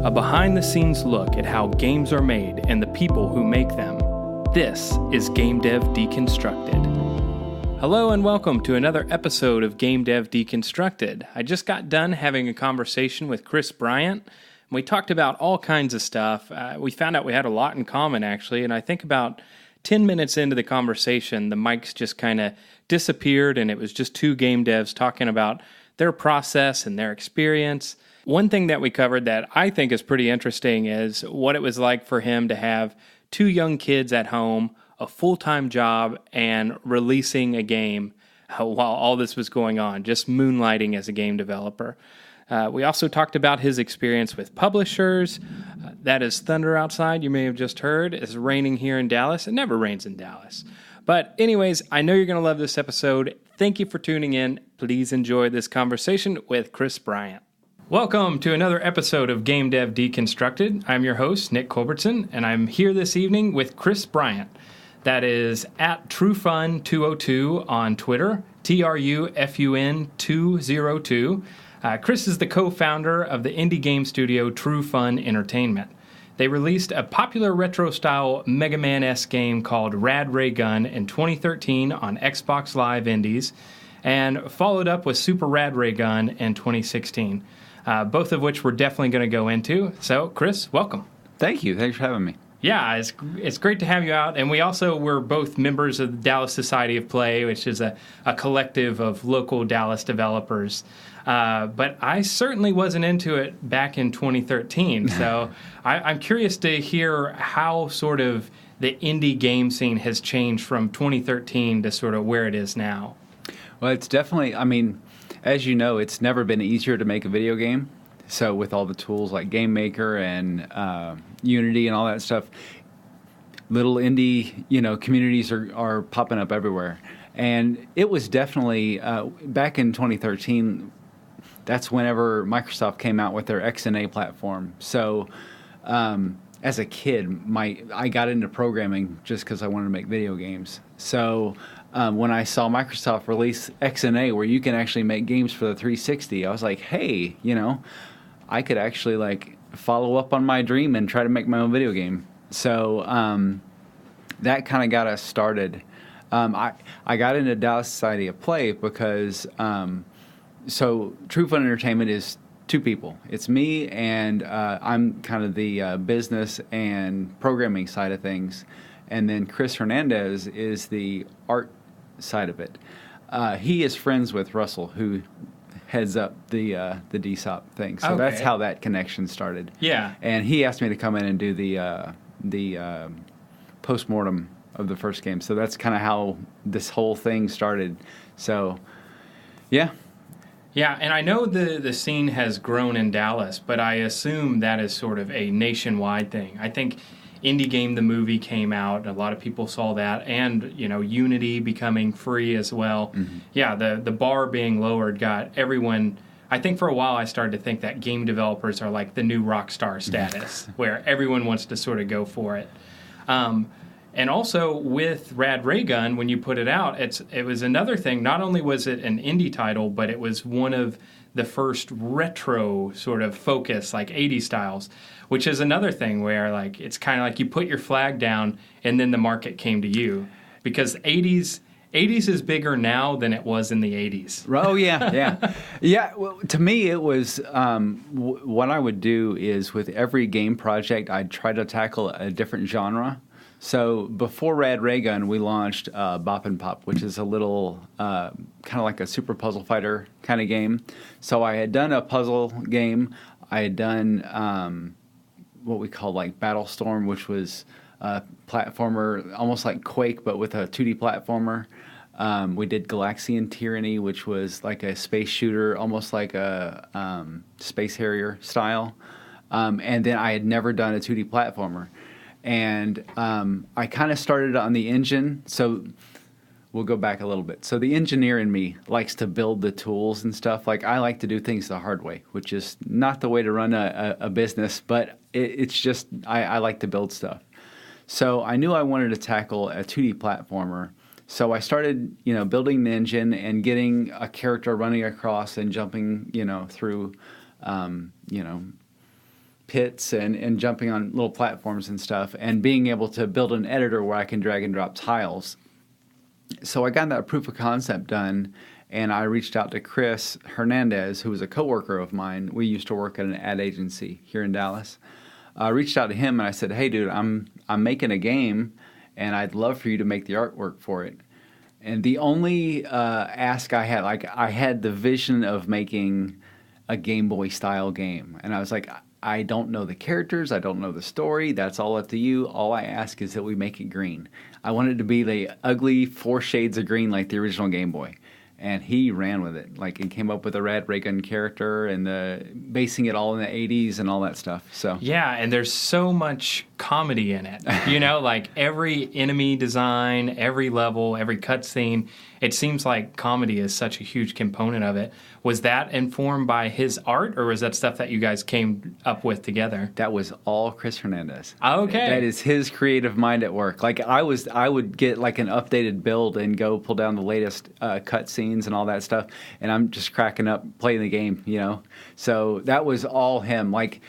A behind-the-scenes look at how games are made and the people who make them. This is Gamedev Deconstructed. Hello and welcome to another episode of Gamedev Deconstructed. I just got done having a conversation with Chris Bryant. And we talked about all kinds of stuff. We found out we had a lot in common, actually, and I think about 10 minutes into the conversation, the mics just kind of disappeared, and it was just two game devs talking about their process and their experience. One thing that we covered that I think is pretty interesting is what it was like for him to have two young kids at home, a full-time job, and releasing a game while all this was going on, just moonlighting as a game developer. We also talked about his experience with publishers. That is thunder outside, you may have just heard. It's raining here in Dallas. It never rains in Dallas. But anyways, I know you're going to love this episode. Thank you for tuning in. Please enjoy this conversation with Chris Bryant. Welcome to another episode of Gamedev Deconstructed. I'm your host, Nick Culbertson, and I'm here this evening with Chris Bryant. That is at TRU FUN 202 on Twitter, TRU FUN 202. Chris is the co-founder of the indie game studio TRU FUN Entertainment. They released a popular retro-style Mega Man-esque game called Rad Raygun in 2013 on Xbox Live Indies, and followed up with Super Rad Raygun in 2016. Both of which we're definitely going to go into. So, Chris, welcome. Thank you. Thanks for having me. Yeah, it's great to have you out. And we're both members of the Dallas Society of Play, which is a collective of local Dallas developers. But I certainly wasn't into it back in 2013. So I'm curious to hear how sort of the indie game scene has changed from 2013 to sort of where it is now. Well, it's definitely, as you know, it's never been easier to make a video game. So with all the tools like Game Maker and Unity and all that stuff, little indie, communities are popping up everywhere. And it was definitely, back in 2013, that's whenever Microsoft came out with their XNA platform. So as a kid, I got into programming just because I wanted to make video games. So when I saw Microsoft release XNA, where you can actually make games for the 360, I was like, hey, I could actually follow up on my dream and try to make my own video game. So that kind of got us started. I got into Dallas Society of Play because so TRU FUN Entertainment is two people. It's me, and I'm kind of the business and programming side of things. And then Chris Hernandez is the art side of it. He is friends with Russell, who heads up the DSOP thing. So That's how that connection started. Yeah. And he asked me to come in and do the postmortem of the first game. So that's kind of how this whole thing started. So, yeah. Yeah, and I know the scene has grown in Dallas, but I assume that is sort of a nationwide thing. I think Indie Game the movie came out, a lot of people saw that, and Unity becoming free as well. Mm-hmm. Yeah, the bar being lowered got everyone. I think for a while I started to think that game developers are like the new rock star status, where everyone wants to sort of go for it. And also with Rad Raygun, when you put it out, it was another thing. Not only was it an indie title, but it was one of the first retro sort of focus, like 80s styles, which is another thing where it's kind of like you put your flag down and then the market came to you, because 80s is bigger now than it was in the 80s. Oh, yeah. Yeah, well, to me it was, what I would do is with every game project, I'd try to tackle a different genre. So before Rad Raygun, we launched Bop and Pop, which is a little kind of like a super puzzle fighter kind of game. So I had done a puzzle game. I had done what we call Battlestorm, which was a platformer, almost like Quake, but with a 2D platformer. We did Galaxian Tyranny, which was like a space shooter, almost like a Space Harrier style. And then I had never done a 2D platformer. And I kind of started on the engine, so we'll go back a little bit. So the engineer in me likes to build the tools and stuff. I like to do things the hard way, which is not the way to run a business, but it's just I like to build stuff. So I knew I wanted to tackle a 2D platformer. So I started, building the engine and getting a character running across and jumping, through, pits and jumping on little platforms and stuff, and being able to build an editor where I can drag and drop tiles. So I got that proof of concept done, and I reached out to Chris Hernandez, who was a coworker of mine. We used to work at an ad agency here in Dallas. I reached out to him and I said, "Hey, dude, I'm making a game, and I'd love for you to make the artwork for it." And the only ask I had, like, I had the vision of making a Game Boy style game, and I was like, I don't know the characters, I don't know the story. That's all up to you. All I ask is that we make it green. I want it to be the ugly 4 shades of green like the original Game Boy. And he ran with it, like, and came up with a Rad Raygun character and basing it all in the 80s and all that stuff. So yeah, and there's so much comedy in it. You know, like every enemy design, every level, every cutscene, it seems like comedy is such a huge component of it. Was that informed by his art, or was that stuff that you guys came up with together? That was all Chris Hernandez. Okay. That is his creative mind at work. Like, I would get like an updated build and go pull down the latest cutscenes and all that stuff, and I'm just cracking up playing the game, you know? So that was all him. Like,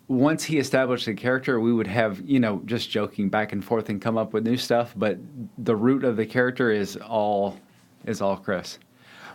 once he established the character, we would have, you know, just joking back and forth and come up with new stuff, but the root of the character is all Chris.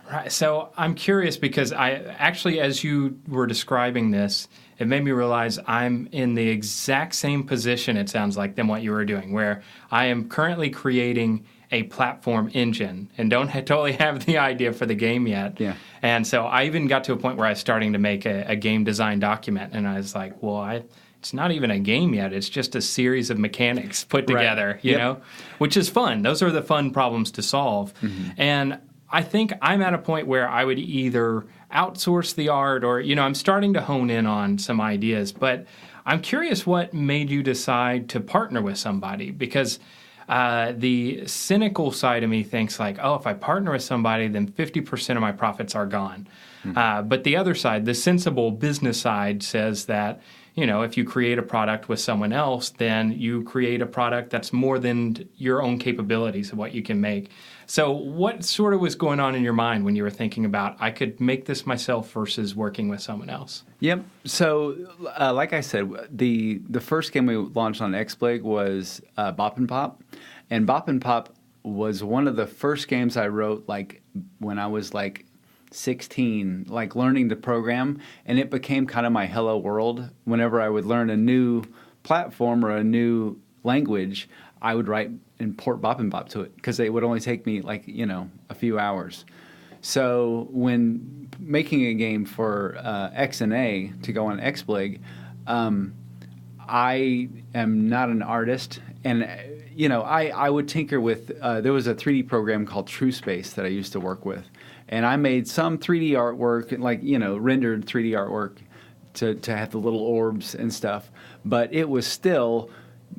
Right. So I'm curious because I actually, as you were describing this, it made me realize I'm in the exact same position, it sounds like, than what you were doing, where I am currently creating a platform engine and don't totally have the idea for the game yet. Yeah. And so I even got to a point where I was starting to make a game design document, and I was like, well, it's not even a game yet. It's just a series of mechanics put together, you know, which is fun. Those are the fun problems to solve. Mm-hmm. And I think I'm at a point where I would either outsource the art or, you know, I'm starting to hone in on some ideas. But I'm curious what made you decide to partner with somebody, because the cynical side of me thinks like, oh, if I partner with somebody, then 50% of my profits are gone. Mm-hmm. But the other side, the sensible business side, says that, you know, if you create a product with someone else, then you create a product that's more than your own capabilities of what you can make. So what sort of was going on in your mind when you were thinking about, I could make this myself versus working with someone else? Yep. So, like I said, the first game we launched on XBLIG was Bop and Pop. And Bop and Pop was one of the first games I wrote, like, when I was, like, 16, like, learning to program. And it became kind of my hello world. Whenever I would learn a new platform or a new language, I would write and port Bop and Bop to it, because it would only take me, like, you know, a few hours. So when making a game for X and A to go on XBLIG, I am not an artist, and you know, I would tinker with. There was a 3D program called TRU that I used to work with, and I made some 3D artwork, like, you know, rendered 3D artwork to have the little orbs and stuff. But it was still,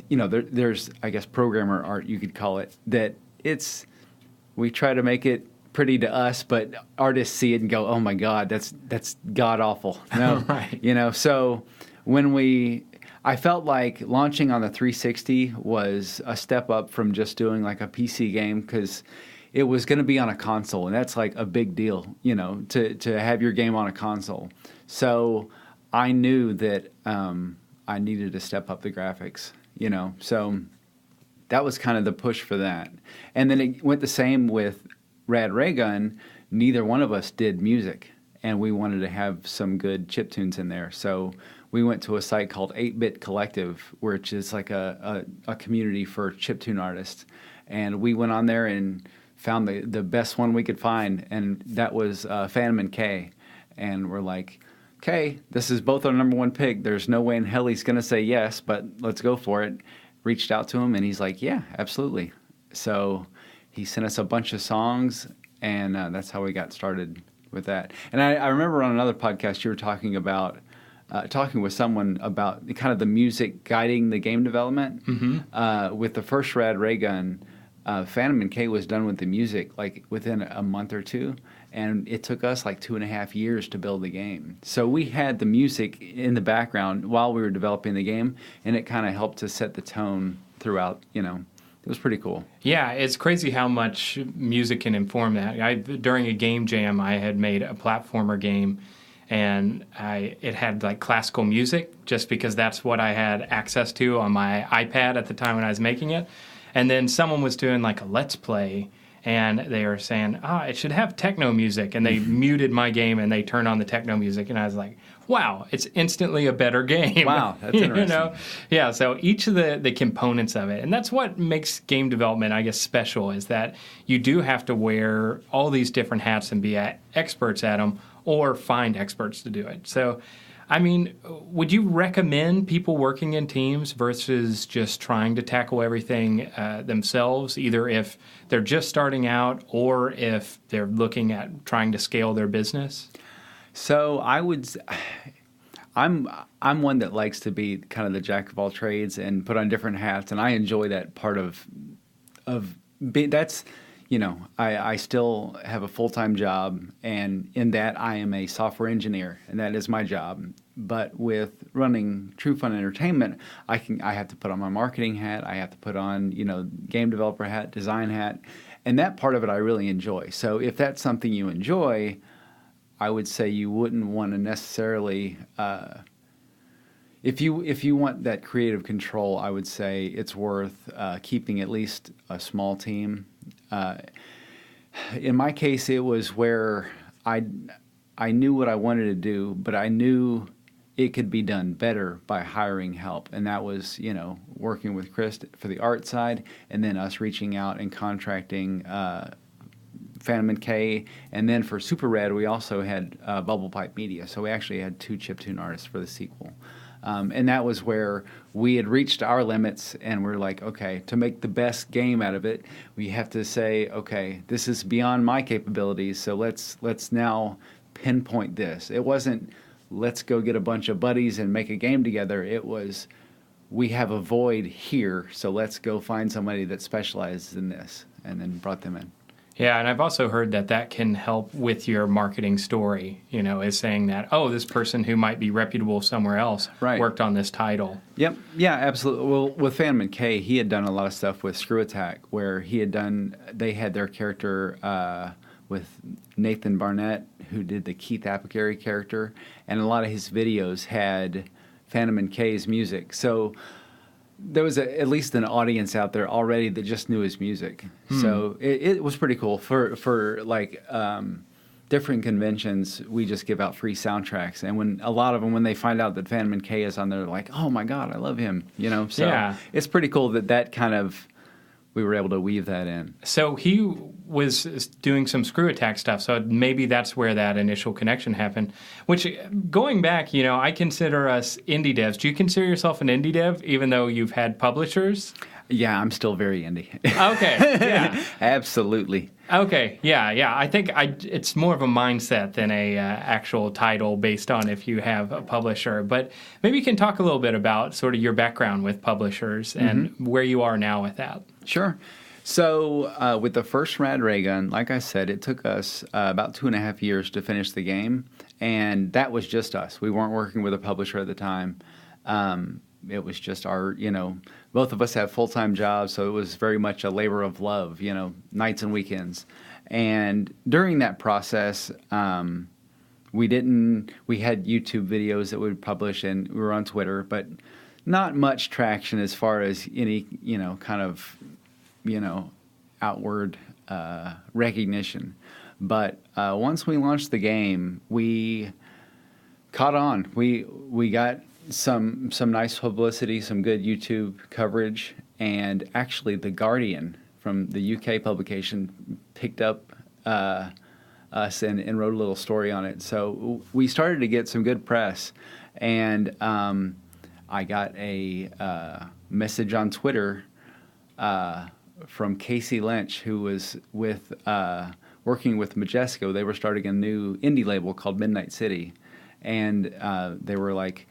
you know, there's, I guess, programmer art, you could call it, that we try to make it pretty to us, but artists see it and go, oh my God, that's god awful. No, right. You know, so I felt like launching on the 360 was a step up from just doing like a PC game, because it was going to be on a console, and that's like a big deal, you know, to have your game on a console. So I knew that I needed to step up the graphics, you know, so that was kind of the push for that. And then it went the same with Rad Raygun. Neither one of us did music, and we wanted to have some good chiptunes in there. So we went to a site called 8-Bit Collective, which is like a community for chiptune artists. And we went on there and found the best one we could find, and that was Phantom and K. And we're like, okay, this is both our number one pick. There's no way in hell he's going to say yes, but let's go for it. Reached out to him, and he's like, yeah, absolutely. So he sent us a bunch of songs, and that's how we got started with that. And I remember on another podcast you were talking about talking with someone about kind of the music guiding the game development. Mm-hmm. With the first Rad Raygun, Phantom and K was done with the music like within a month or two, and it took us like 2.5 years to build the game. So we had the music in the background while we were developing the game, and it kind of helped to set the tone throughout, you know. It was pretty cool. Yeah, it's crazy how much music can inform that. During a game jam, I had made a platformer game, and it had like classical music just because that's what I had access to on my iPad at the time when I was making it. And then someone was doing like a Let's Play, and they were saying, it should have techno music. And they muted my game, and they turned on the techno music. And I was like, wow, it's instantly a better game. Wow, that's interesting. Yeah, so each of the components of it. And that's what makes game development, I guess, special, is that you do have to wear all these different hats and be experts at them, or find experts to do it. So, I mean, would you recommend people working in teams versus just trying to tackle everything themselves, either if they're just starting out or if they're looking at trying to scale their business? So I'm one that likes to be kind of the jack of all trades and put on different hats, and I enjoy that part of that's. I still have a full-time job, and in that I am a software engineer, and that is my job. But with running TRU FUN Entertainment, I have to put on my marketing hat, I have to put on, game developer hat, design hat, and that part of it I really enjoy. So if that's something you enjoy, I would say you wouldn't want to necessarily if you want that creative control, I would say it's worth keeping at least a small team. In my case, it was where I knew what I wanted to do, but I knew it could be done better by hiring help. And that was, working with Chris for the art side, and then us reaching out and contracting Phantom and K. And then for Super Rad, we also had Bubble Pipe Media. So we actually had 2 chiptune artists for the sequel. And that was where we had reached our limits, and we're like, okay, to make the best game out of it, we have to say, okay, this is beyond my capabilities, so let's now pinpoint this. It wasn't, let's go get a bunch of buddies and make a game together. It was, we have a void here, so let's go find somebody that specializes in this, and then brought them in. Yeah, and I've also heard that can help with your marketing story, is saying that, this person who might be reputable somewhere else worked on this title. Yep. Yeah, absolutely. Well, with Phantom and K, he had done a lot of stuff with Screw Attack, where they had their character with Nathan Barnett, who did the Keith Apicary character, and a lot of his videos had Phantom and K's music. So there was at least an audience out there already that just knew his music. So it was pretty cool. For like different conventions, we just give out free soundtracks. And when a lot of them, when they find out that Phantom and K is on there, they're like, oh my God, I love him. So it's pretty cool that kind of, we were able to weave that in. So he was doing some Screw Attack stuff, so maybe that's where that initial connection happened. Which, going back, I consider us indie devs. Do you consider yourself an indie dev, even though you've had publishers? Yeah, I'm still very indie. Okay, yeah. Absolutely. Okay, yeah. I think it's more of a mindset than a actual title based on if you have a publisher. But maybe you can talk a little bit about sort of your background with publishers and where you are now with that. Sure. So with the first Rad Raygun, like I said, it took us about 2.5 years to finish the game, and that was just us. We weren't working with a publisher at the time. It was just our, both of us have full-time jobs, so it was very much a labor of love, nights and weekends. And during that process, we had YouTube videos that we would publish, and we were on Twitter, but not much traction as far as any, kind of, outward recognition. But once we launched the game, we caught on. We got some nice publicity, some good YouTube coverage, and actually The Guardian from the UK publication picked up us and wrote a little story on it. So we started to get some good press, and I got a message on Twitter from Casey Lynch, who was working with Majesco. They were starting a new indie label called Midnight City, and they were like,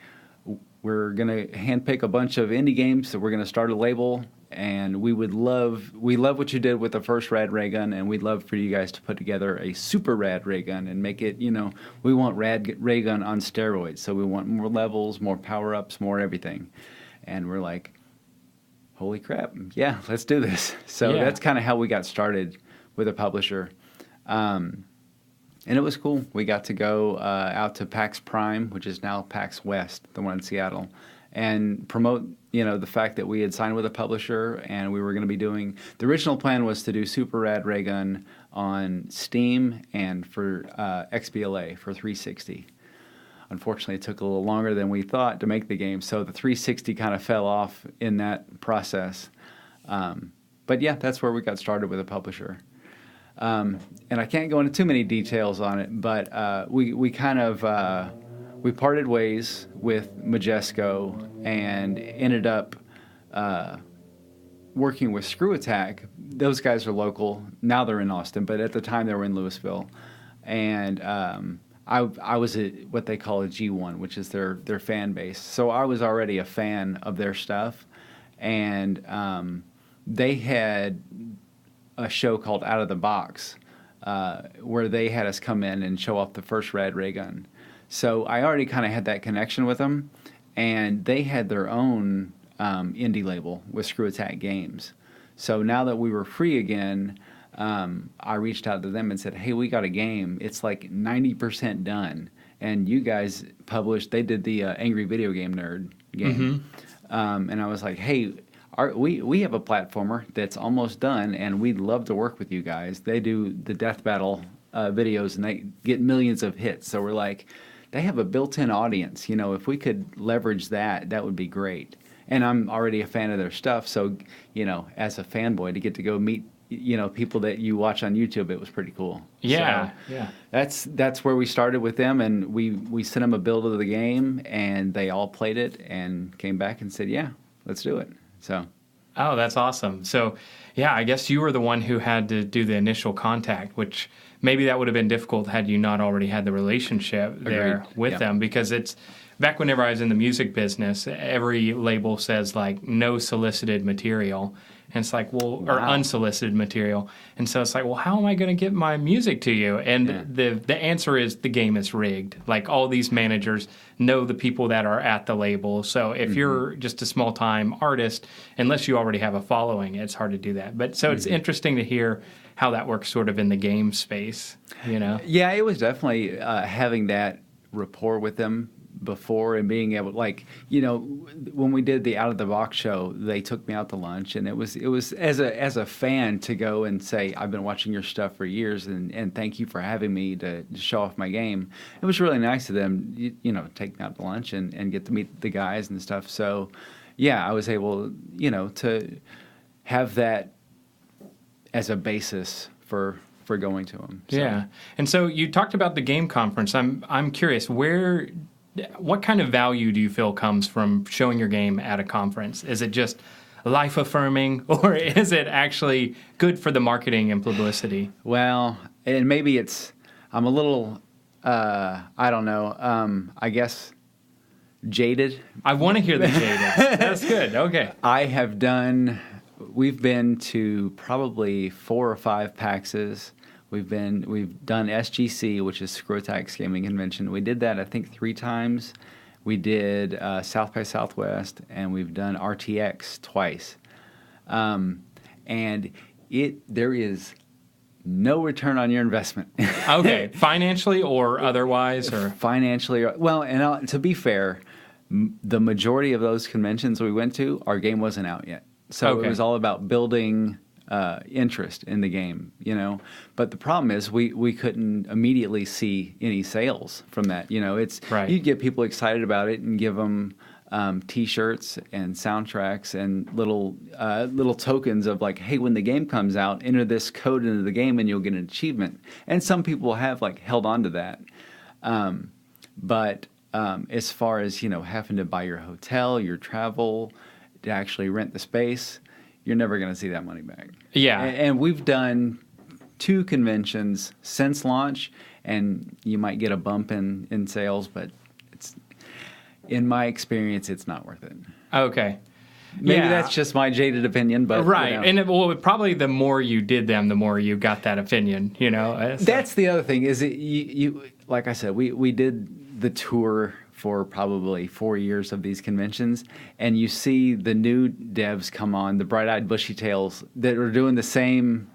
we're going to handpick a bunch of indie games, so we're going to start a label, and we love what you did with the first Rad Raygun, and we'd love for you guys to put together a super Rad Raygun and make it, we want Rad Raygun on steroids, so we want more levels, more power-ups, more everything. And we're like, holy crap, yeah, let's do this. So that's kind of how we got started with a publisher. And it was cool. We got to go out to PAX Prime, which is now PAX West, the one in Seattle, and promote, the fact that we had signed with a publisher and we were going to be doing. The original plan was to do Super Rad Raygun on Steam and for XBLA for 360. Unfortunately, it took a little longer than we thought to make the game, so the 360 kind of fell off in that process. But yeah, that's where we got started with a publisher. And I can't go into too many details on it, but we kind of we parted ways with Majesco and ended up working with Screw Attack. Those guys are local. Now they're in Austin, but at the time they were in Louisville. And I was what they call a G1, which is their fan base. So I was already a fan of their stuff. And they had a show called Out of the Box, where they had us come in and show off the first Rad Raygun. So I already kind of had that connection with them, and they had their own indie label with Screw Attack Games. So now that we were free again, I reached out to them and said, hey, we got a game. It's like 90% done. And you guys published, they did the Angry Video Game Nerd game. Mm-hmm. And I was like, hey, we have a platformer that's almost done, and we'd love to work with you guys. They do the Death Battle videos, and they get millions of hits. So we're like, they have a built-in audience. If we could leverage that, that would be great. And I'm already a fan of their stuff, so, as a fanboy, to get to go meet, people that you watch on YouTube, it was pretty cool. Yeah, so yeah. That's where we started with them, and we sent them a build of the game, and they all played it and came back and said, yeah, let's do it. So. Oh, that's awesome. So, yeah, I guess you were the one who had to do the initial contact, which maybe that would have been difficult had you not already had the relationship there with them, because it's back whenever I was in the music business, every label says like no solicited material. And it's like, well, or unsolicited material. And so it's like, well, how am I going to get my music to you? And the answer is the game is rigged. Like all these managers know the people that are at the label. So if you're just a small time artist, unless you already have a following, it's hard to do that. But so it's interesting to hear how that works sort of in the game space, Yeah, it was definitely having that rapport with them before and being able, when we did the Out of the Box show, they took me out to lunch, and it was as a fan to go and say, I've been watching your stuff for years, and thank you for having me to show off my game. It was really nice of them, take me out to lunch and get to meet the guys and stuff. So, yeah, I was able, to have that as a basis for going to them. So. Yeah, and so you talked about the game conference. I'm curious, what kind of value do you feel comes from showing your game at a conference? Is it just life-affirming, or is it actually good for the marketing and publicity? Well, and maybe I'm a little, I don't know, I guess jaded. I want to hear the jaded. That's good. Okay. We've been to probably 4 or 5 PAXs. We've done SGC, which is Screw Attack's gaming convention. We did that, I think, 3 times. We did South by Southwest, and we've done RTX twice. And there is no return on your investment. Okay, financially or otherwise, or financially. Well, and to be fair, the majority of those conventions we went to, our game wasn't out yet, so it was all about building interest in the game, But the problem is we couldn't immediately see any sales from that. It's you get people excited about it and give them T-shirts and soundtracks and little tokens of like, hey, when the game comes out, enter this code into the game and you'll get an achievement. And some people have held on to that. But as far as having to buy your hotel, your travel, to actually rent the space, you're never going to see that money back. Yeah. And we've done 2 conventions since launch, and you might get a bump in sales, but in my experience, it's not worth it. Okay. Maybe that's just my jaded opinion, but right. And probably the more you did them, the more you got that opinion. So. That's the other thing. Is you like I said, we did the tour for probably 4 years of these conventions, and you see the new devs come on, the bright-eyed bushy tails that are doing the same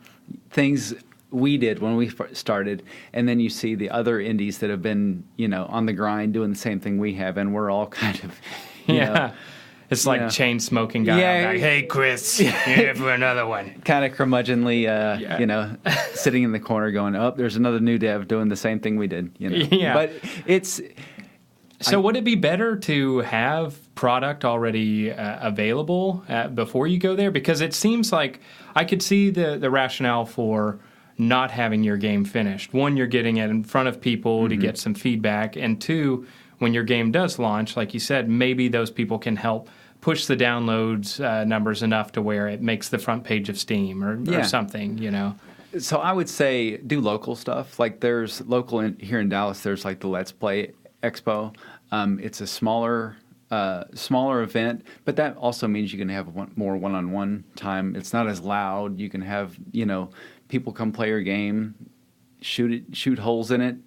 things we did when we started, and then you see the other indies that have been, on the grind doing the same thing we have, and we're all kind of, you know, it's like chain smoking guy. Yeah. Back. Hey, Chris, you're here for another one. Kind of curmudgeonly, sitting in the corner going, oh, there's another new dev doing the same thing we did. Yeah. But it's... So would it be better to have product already available before you go there? Because it seems like I could see the rationale for not having your game finished. One, you're getting it in front of people to get some feedback. And two, when your game does launch, like you said, maybe those people can help push the downloads numbers enough to where it makes the front page of Steam or something, So I would say do local stuff. Like there's here in Dallas, there's like the Let's Play Expo. It's a smaller event, but that also means you can have more one-on-one time. It's not as loud. You can have, people come play your game, shoot holes in it,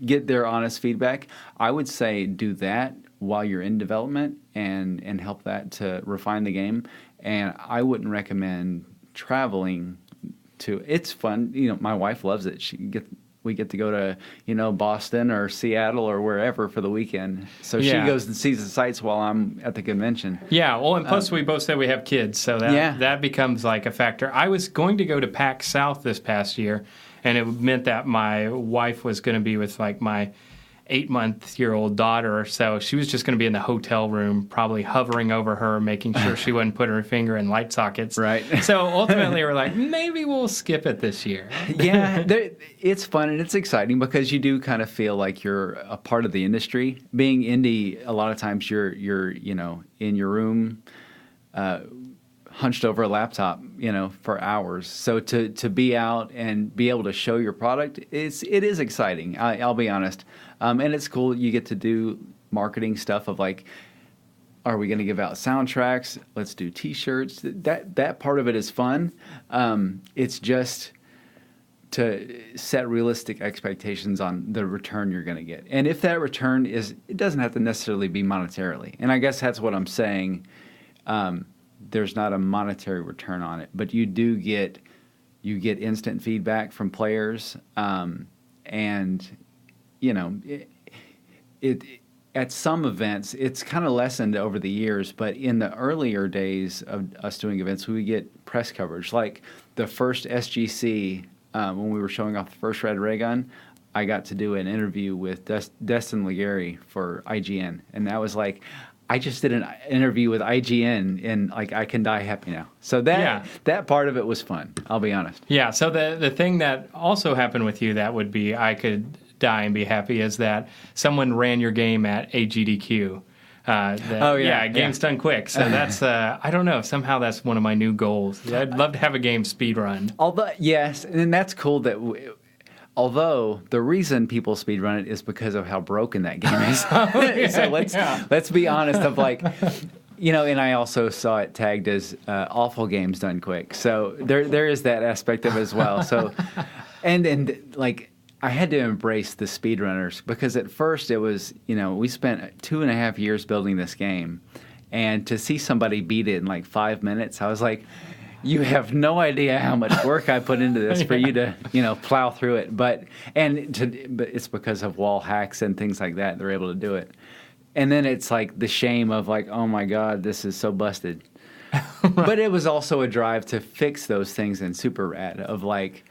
get their honest feedback. I would say do that while you're in development and help that to refine the game. And I wouldn't recommend traveling to. It's fun. My wife loves it. We get to go to, Boston or Seattle or wherever for the weekend. So she goes and sees the sights while I'm at the convention. Yeah, well, and plus we both said we have kids, so that becomes like a factor. I was going to go to PAX South this past year, and it meant that my wife was going to be with like my 8-month-old daughter, so she was just going to be in the hotel room, probably hovering over her, making sure she wouldn't put her finger in light sockets. Right. So ultimately, we're like, maybe we'll skip it this year. Yeah, it's fun and it's exciting because you do kind of feel like you're a part of the industry. Being indie, a lot of times you're in your room, hunched over a laptop, for hours. So to be out and be able to show your product, it is exciting. I'll be honest. And it's cool. You get to do marketing stuff of like, are we going to give out soundtracks? Let's do T-shirts. That part of it is fun. It's just to set realistic expectations on the return you're going to get. And if that return it doesn't have to necessarily be monetarily. And I guess that's what I'm saying. There's not a monetary return on it, but you get instant feedback from players, and it at some events it's kind of lessened over the years, but in the earlier days of us doing events, we would get press coverage. Like the first SGC, when we were showing off the first Rad Raygun, I got to do an interview with Destin Legary for IGN, and that was like, I just did an interview with IGN, and like I can die happy now. So that part of it was fun. I'll be honest. Yeah. So the thing that also happened with you that would be I could die and be happy is that someone ran your game at AGDQ. Game's done quick. So that's I don't know. Somehow that's one of my new goals. I'd love to have a game speed run. Although yes, and that's cool that. Although the reason people speedrun it is because of how broken that game is. So let's be honest of like, and I also saw it tagged as awful games done quick. So there is that aspect of it as well. So, and like I had to embrace the speedrunners because at first it was, we spent 2.5 years building this game, and to see somebody beat it in like 5 minutes, I was like, you have no idea how much work I put into this for you to, plow through it. But it's because of wall hacks and things like that. They're able to do it. And then it's like the shame of like, oh my God, this is so busted. Right. But it was also a drive to fix those things in Super Rad of like,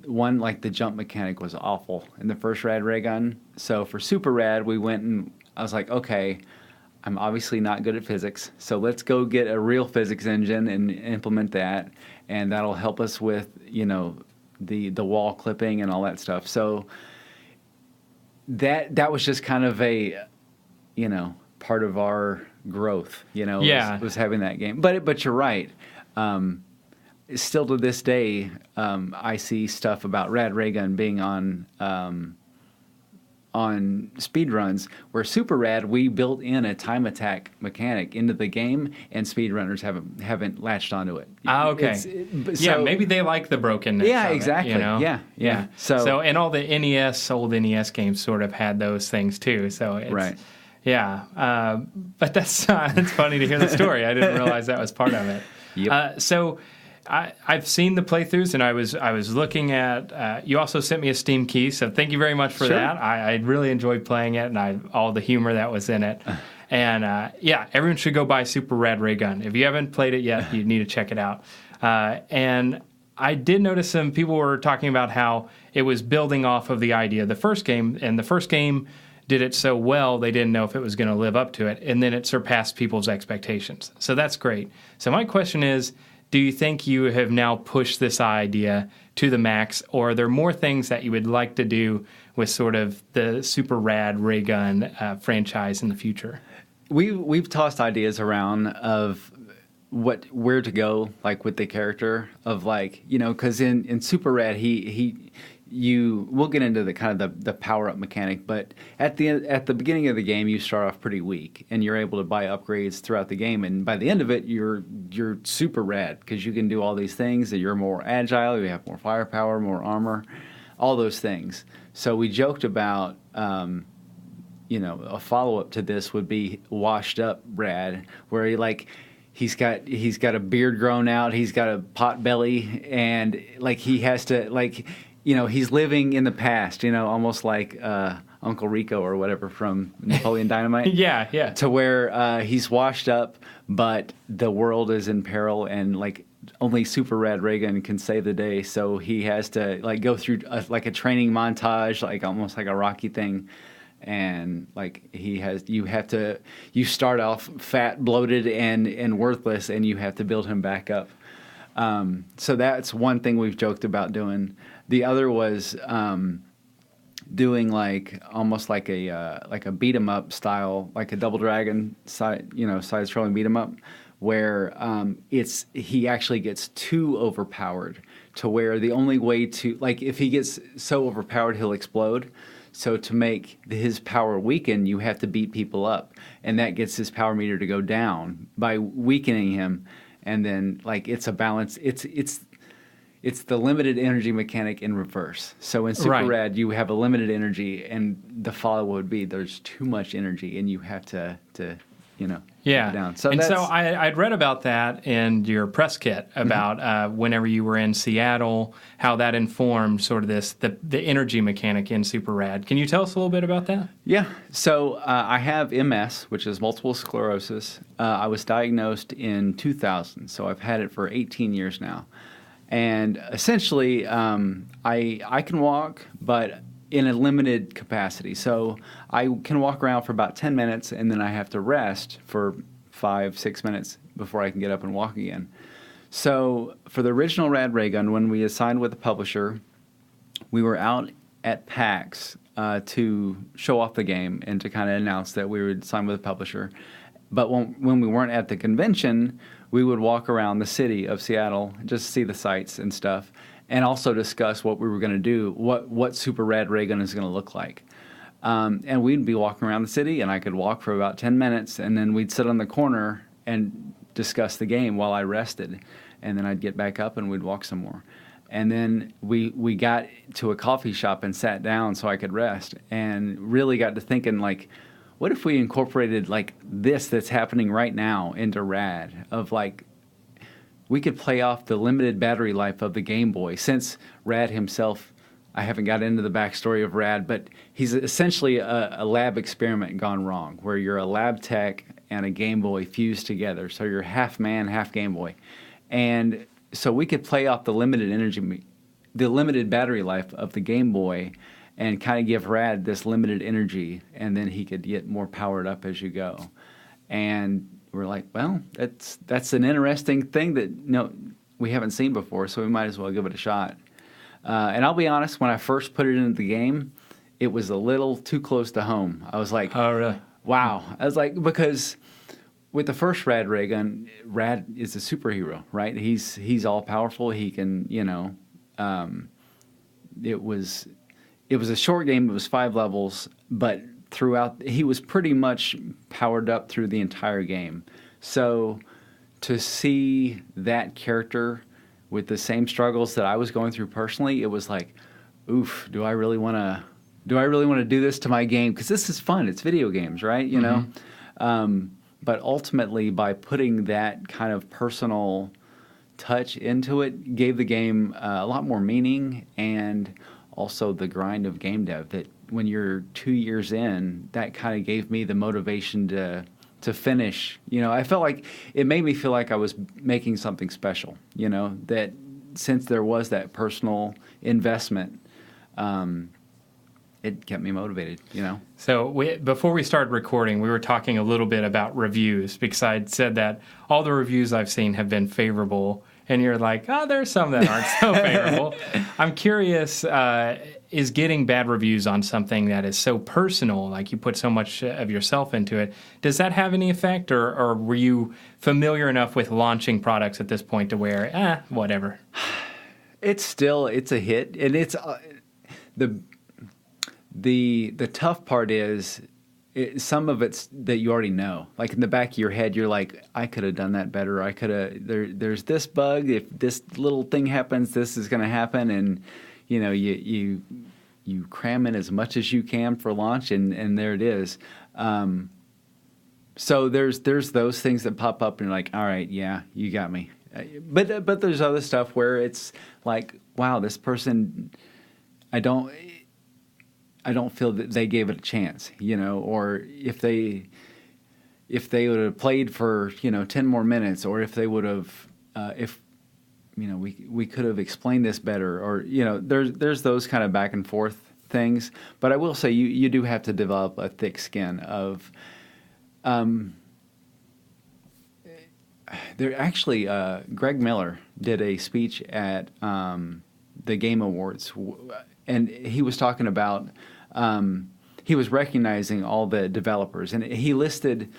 one, like the jump mechanic was awful in the first Rad Raygun. So for Super Rad, we went and I was like, okay, I'm obviously not good at physics, so let's go get a real physics engine and implement that, and that'll help us with, the wall clipping and all that stuff. So that was just kind of a, part of our growth, was having that game. But you're right. Still to this day, I see stuff about Rad Raygun being on speedruns, where Super Rad, we built in a time attack mechanic into the game, and speedrunners haven't latched onto it. Ah, okay. Maybe they like the brokenness. Yeah, of exactly. It, Yeah. So and all the old NES games sort of had those things too. So it's, right. Yeah, but that's it's funny to hear the story. I didn't realize that was part of it. Yep. So I've seen the playthroughs, and I was looking at. You also sent me a Steam key, so thank you very much for that. I really enjoyed playing it, and all the humor that was in it. And everyone should go buy Super Rad Raygun. If you haven't played it yet, you need to check it out. And I did notice some people were talking about how it was building off of the idea of the first game, and the first game did it so well they didn't know if it was going to live up to it, and then it surpassed people's expectations. So that's great. So my question is, do you think you have now pushed this idea to the max, or are there more things that you would like to do with sort of the Super Rad Raygun franchise in the future? We've tossed ideas around of where to go, like with the character of, like, you know, because in Super Rad we'll get into the kind of the power up mechanic, but at the beginning of the game you start off pretty weak, and you're able to buy upgrades throughout the game, and by the end of it you're super rad because you can do all these things, that you're more agile, you have more firepower, more armor, all those things. So we joked about a follow-up to this would be washed up Rad, where he's got a beard grown out, he's got a pot belly, and like he has to, like, you know, he's living in the past, you know, almost like Uncle Rico or whatever from Napoleon Dynamite. Yeah. To where he's washed up, but the world is in peril, and like only Super Rad Raygun can save the day. So he has to like go through a training montage, like almost like a Rocky thing. And like you start off fat, bloated, and worthless, and you have to build him back up. So that's one thing we've joked about doing. The other was doing almost like a beat 'em up style, like a Double Dragon side scrolling beat 'em up, where he actually gets too overpowered to where the only way to, like, if he gets so overpowered he'll explode. So to make his power weaken, you have to beat people up, and that gets his power meter to go down by weakening him. And then like it's a balance. It's the limited energy mechanic in reverse. So in Super Rad, you have a limited energy, and the follow would be there's too much energy, and you have to down. So I'd read about that in your press kit about whenever you were in Seattle, how that informed sort of the energy mechanic in Super Rad. Can you tell us a little bit about that? Yeah. So I have MS, which is multiple sclerosis. I was diagnosed in 2000, so I've had it for 18 years now. And essentially, I can walk, but in a limited capacity. So I can walk around for about 10 minutes, and then I have to rest for 5-6 minutes before I can get up and walk again. So for the original Rad Raygun, when we signed with the publisher, we were out at PAX to show off the game and to kind of announce that we would sign with the publisher. But when we weren't at the convention, we would walk around the city of Seattle, just see the sights and stuff, and also discuss what we were going to do, what Super Rad Raygun is going to look like. And we'd be walking around the city, and I could walk for about 10 minutes, and then we'd sit on the corner and discuss the game while I rested. And then I'd get back up, and we'd walk some more. And then we got to a coffee shop and sat down so I could rest, and really got to thinking, like, what if we incorporated, like, this that's happening right now into Rad, of, like, we could play off the limited battery life of the Game Boy. Since Rad himself, I haven't got into the backstory of Rad, but he's essentially a lab experiment gone wrong, where you're a lab tech and a Game Boy fused together. So you're half man, half Game Boy. And so we could play off the limited battery life of the Game Boy and kind of give Rad this limited energy, and then he could get more powered up as you go. And we're like, well, that's an interesting thing that we haven't seen before, so we might as well give it a shot. And I'll be honest, when I first put it into the game, it was a little too close to home. I was like, oh, really? Wow. I was like, because with the first Rad Raygun, Rad is a superhero, right? He's all powerful. He can, it was a short game. It was 5 levels, but throughout, he was pretty much powered up through the entire game. So to see that character with the same struggles that I was going through personally, it was like, oof, do I really want to do this to my game? Because this is fun. It's video games, right? You know? But ultimately, by putting that kind of personal touch into it gave the game a lot more meaning, and also the grind of game dev. That when you're 2 years in, that kind of gave me the motivation to finish. I felt like it made me feel like I was making something special. That since there was that personal investment, it kept me motivated. So before we started recording, we were talking a little bit about reviews, because I'd said that all the reviews I've seen have been favorable, and you're like, oh, there's some that aren't so favorable. I'm curious, is getting bad reviews on something that is so personal, like you put so much of yourself into it, does that have any effect, or were you familiar enough with launching products at this point to where, whatever? It's a hit, and it's the tough part is some of it's that you already know. Like in the back of your head, you're like, I could have done that better. I could have. There's this bug. If this little thing happens, this is going to happen, and you cram in as much as you can for launch, and there it is. So there's those things that pop up, and you're like, all right, yeah, you got me. But there's other stuff where it's like, wow, this person, I don't feel that they gave it a chance, or if they would have played for 10 more minutes, or if they would have we could have explained this better, or there's those kind of back and forth things. But I will say you do have to develop a thick skin of there actually Greg Miller did a speech at the Game Awards, and he was talking about he was recognizing all the developers, and he listed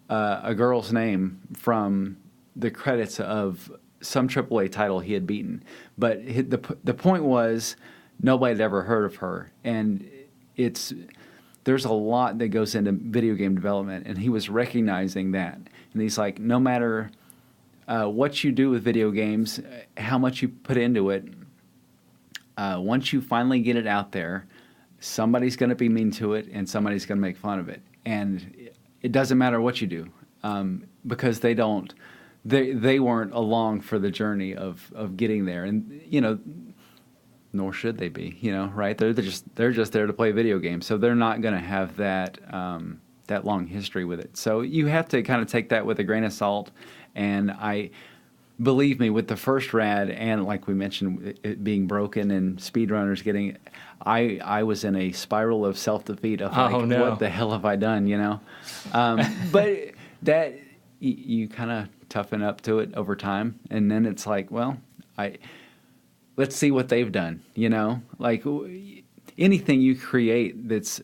a girl's name from the credits of some AAA title he had beaten. But the point was nobody had ever heard of her, and there's a lot that goes into video game development, and he was recognizing that. And he's like, no matter what you do with video games, how much you put into it, once you finally get it out there, somebody's going to be mean to it, and somebody's going to make fun of it. And it doesn't matter what you do, because they weren't along for the journey of getting there. And, nor should they be, right? They're just there to play video games. So they're not going to have that long history with it. So you have to kind of take that with a grain of salt. And believe me, with the first Rad, and like we mentioned, it being broken and speedrunners getting it, I was in a spiral of self-defeat of what the hell have I done, But that, you kind of toughen up to it over time. And then it's like, well, let's see what they've done, Like anything you create that's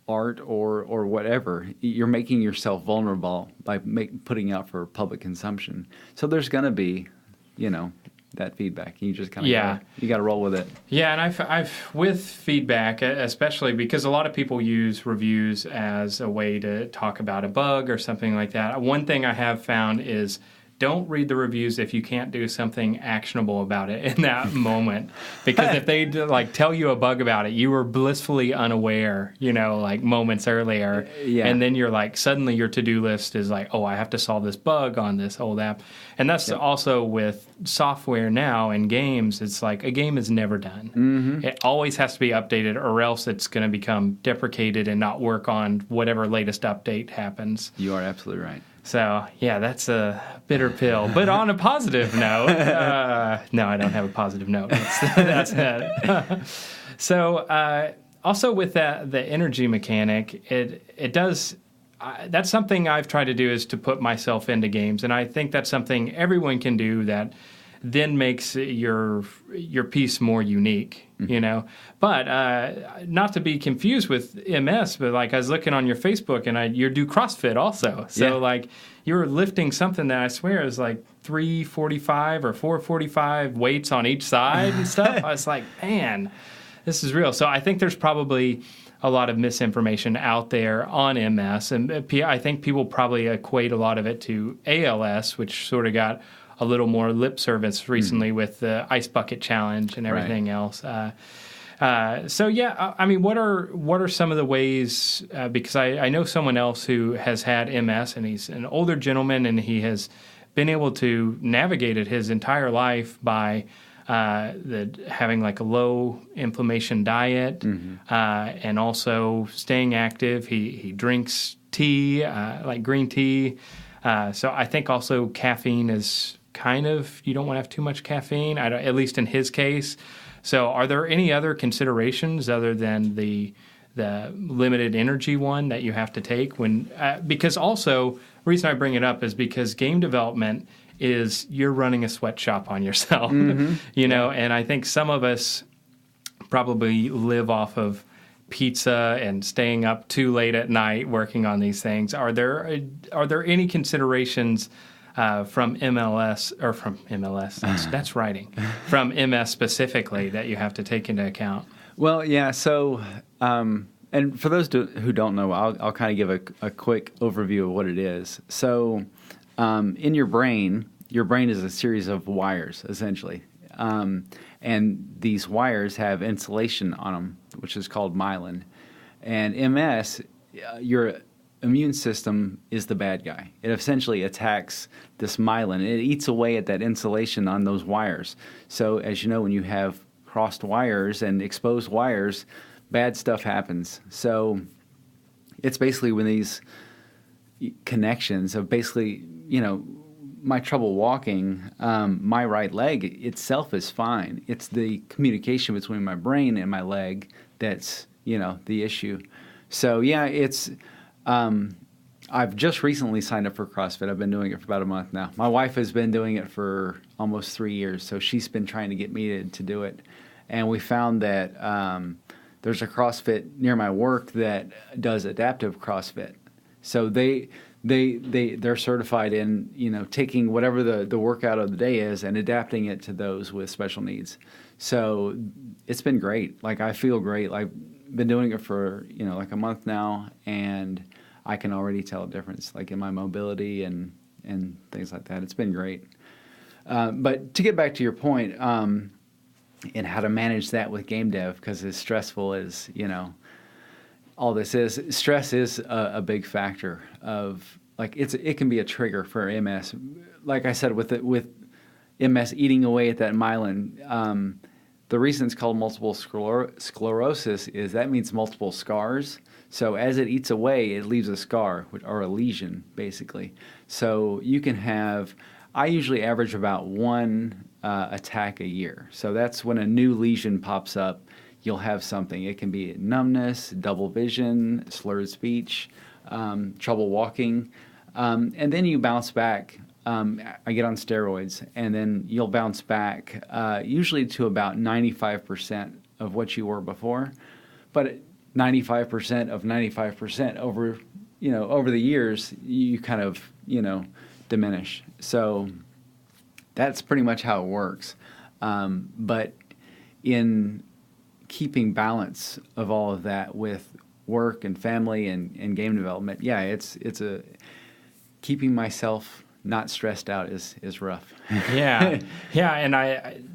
art or whatever, you're making yourself vulnerable by putting out for public consumption. So there's going to be, that feedback. You just kind of you got to roll with it. Yeah, and I've with feedback, especially because a lot of people use reviews as a way to talk about a bug or something like that. One thing I have found is don't read the reviews if you can't do something actionable about it in that moment. Because if they tell you a bug about it, you were blissfully unaware, moments earlier. Yeah. And then you're suddenly your to-do list is I have to solve this bug on this old app. And that's also with software now and games. It's a game is never done. Mm-hmm. It always has to be updated, or else it's going to become deprecated and not work on whatever latest update happens. You are absolutely right. So, yeah, that's a bitter pill. But on a positive note, no, I don't have a positive note. That's it. So, also with the energy mechanic, it does... that's something I've tried to do, is to put myself into games. And I think that's something everyone can do that then makes your piece more unique. Mm-hmm. But not to be confused with MS, but I was looking on your Facebook, and you do CrossFit also. So you were lifting something that I swear is 345 or 445 weights on each side and stuff. I was like, man, this is real. So I think there's probably a lot of misinformation out there on MS, and I think people probably equate a lot of it to ALS, which sort of got a little more lip service recently with the Ice Bucket Challenge and everything else. So yeah, I mean, what are some of the ways? Because I know someone else who has had MS, and he's an older gentleman, and he has been able to navigate it his entire life by having like a low inflammation diet, and also staying active. He drinks tea, like green tea. So I think also caffeine is kind of, you don't want to have too much caffeine, at least in his case. So are there any other considerations other than the limited energy one that you have to take when, because also the reason I bring it up is because game development is you're running a sweatshop on yourself, and I think some of us probably live off of pizza and staying up too late at night working on these things. Are there any considerations from MLS or from MLS? That's writing. From MS specifically that you have to take into account? Well, yeah. So, and for those who don't know, I'll kind of give a quick overview of what it is. So, in your brain is a series of wires, essentially. And these wires have insulation on them, which is called myelin. And MS, your immune system is the bad guy. It essentially attacks this myelin. It eats away at that insulation on those wires. So, as you know, when you have crossed wires and exposed wires, bad stuff happens. So, it's basically when these connections of basically, my trouble walking, my right leg itself is fine. It's the communication between my brain and my leg that's, the issue. So, yeah, it's, I've just recently signed up for CrossFit. I've been doing it for about a month now. My wife has been doing it for almost 3 years, so she's been trying to get me to do it. And we found that there's a CrossFit near my work that does adaptive CrossFit. So they're certified in, taking whatever the workout of the day is and adapting it to those with special needs. So it's been great. Like, I feel great. I've been doing it for, like a month now, and I can already tell a difference, like in my mobility and things like that. It's been great. But to get back to your point, and how to manage that with game dev, because as stressful as, all this is, stress is a big factor of, like, it can be a trigger for MS. Like I said, with MS eating away at that myelin, the reason it's called multiple sclerosis is that means multiple scars. So as it eats away, it leaves a scar, or a lesion, basically. So you can have, I usually average about one attack a year. So that's when a new lesion pops up. You'll have something. It can be numbness, double vision, slurred speech, trouble walking. And then you bounce back. I get on steroids, and then you'll bounce back usually to about 95% of what you were before. But 95% of 95% over the years, you kind of, diminish. So that's pretty much how it works. But in keeping balance of all of that with work and family and game development, yeah, it's a keeping myself not stressed out is rough. Yeah. And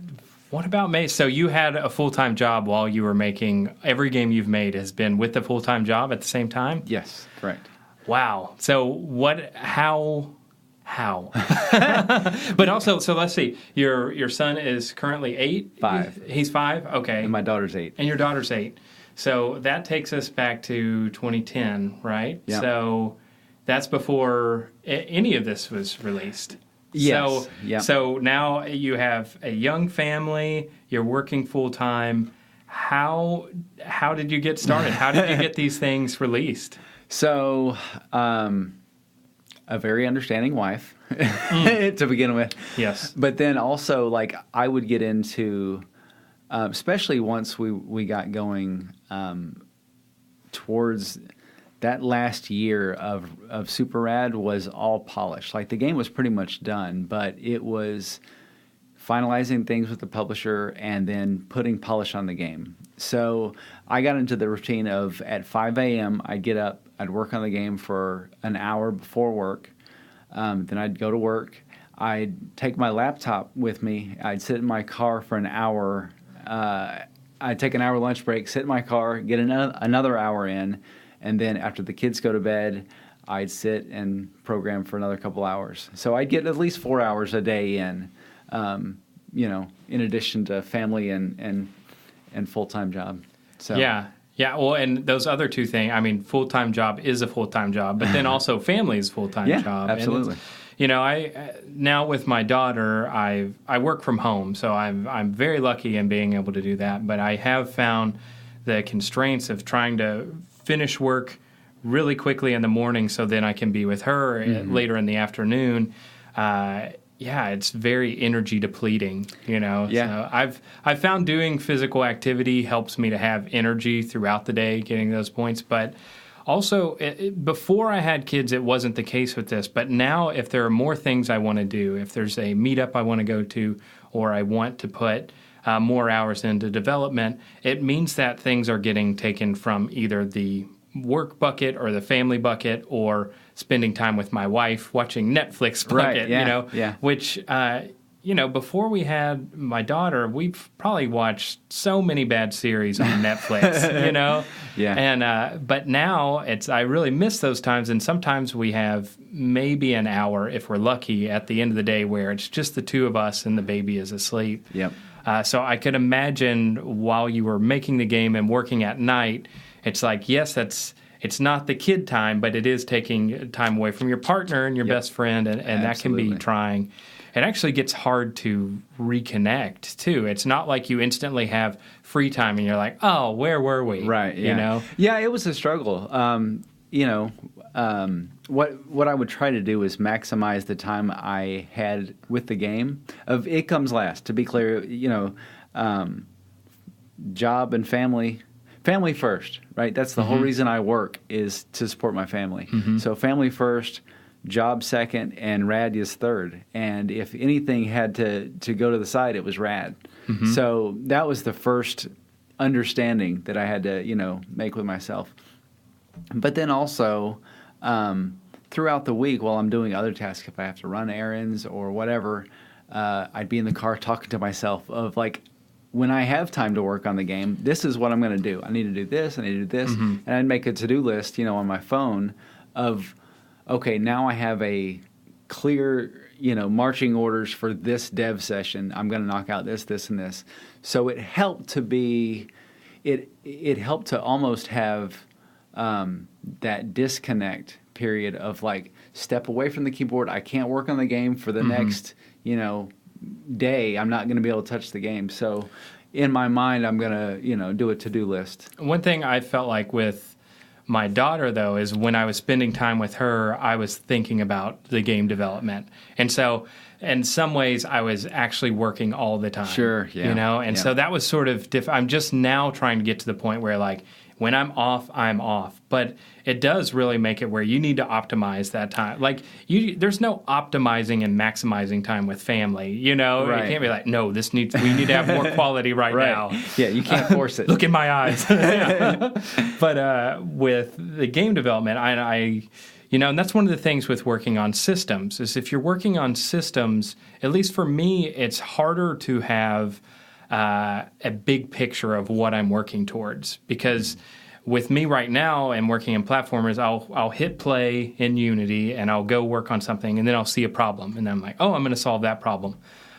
what about May? So you had a full-time job while you were making, every game you've made has been with a full-time job at the same time? Yes, correct. Wow. So how? But also, so let's see. Your son is currently 8? 5. He's 5? Okay. And my daughter's 8. And your daughter's 8. So that takes us back to 2010, right? Yeah. So that's before any of this was released. Yes. So now you have a young family, you're working full-time. How did you get started? How did you get these things released? So, a very understanding wife to begin with. Yes. But then also, like, I would get into, especially once we got going towards that last year of Super Rad was all polished. Like, the game was pretty much done, but it was finalizing things with the publisher and then putting polish on the game. So I got into the routine of at 5 a.m. I'd get up, I'd work on the game for an hour before work. Then I'd go to work. I'd take my laptop with me. I'd sit in my car for an hour. I'd take an hour lunch break, sit in my car, get another hour in, and then after the kids go to bed, I'd sit and program for another couple hours. So I'd get at least 4 hours a day in, in addition to family and full-time job. So Yeah. Yeah, well, and those other two things, I mean, full-time job is a full-time job, but then also family is a full-time job. Absolutely. And I now with my daughter, I work from home, so I'm very lucky in being able to do that. But I have found the constraints of trying to finish work really quickly in the morning, so then I can be with her later in the afternoon. It's very energy depleting. Yeah. So I've found doing physical activity helps me to have energy throughout the day, getting those points, but. Also, before I had kids, it wasn't the case with this. But now, if there are more things I want to do, if there's a meetup I want to go to, or I want to put more hours into development, it means that things are getting taken from either the work bucket or the family bucket, or spending time with my wife watching Netflix bucket. Right, Which. Before we had my daughter, we've probably watched so many bad series on Netflix, Yeah. And but now I really miss those times, and sometimes we have maybe an hour, if we're lucky, at the end of the day where it's just the two of us and the baby is asleep. Yep. So I could imagine while you were making the game and working at night, it's like, yes, it's not the kid time, but it is taking time away from your partner and your best friend, and that can be trying. It actually gets hard to reconnect, too. It's not like you instantly have free time and you're like, oh, where were we? Right, yeah. Yeah, it was a struggle. What I would try to do is maximize the time I had with the game. It comes last, to be clear, job and family. Family first, right? That's the whole reason I work, is to support my family. Mm-hmm. So family first, job second, and Rad is third. And if anything had to go to the side, it was Rad. Mm-hmm. So that was the first understanding that I had to, make with myself. But then also, throughout the week, while I'm doing other tasks, if I have to run errands or whatever, I'd be in the car talking to myself of like, when I have time to work on the game, this is what I'm going to do. I need to do this, I need to do this. Mm-hmm. And I'd make a to-do list, on my phone of, okay, now I have a clear, marching orders for this dev session. I'm going to knock out this, this, and this. So it helped to be, it helped to almost have that disconnect period of like, step away from the keyboard. I can't work on the game for the next, day. I'm not going to be able to touch the game. So in my mind, I'm going to, do a to-do list. One thing I felt like with my daughter, though, is when I was spending time with her, I was thinking about the game development. And so in some ways, I was actually working all the time. Sure, yeah. And so that was sort of I'm just now trying to get to the point where, like, when I'm off, I'm off. But it does really make it where you need to optimize that time. Like, there's no optimizing and maximizing time with family, Right. You can't be like, no, we need to have more quality right now. Yeah, you can't force it. Look in my eyes. But with the game development, and that's one of the things with working on systems, is if you're working on systems, at least for me, it's harder to have a big picture of what I'm working towards, because with me right now and working in platformers, I'll hit play in Unity and I'll go work on something, and then I'll see a problem and then I'm like, oh, I'm going to solve that problem.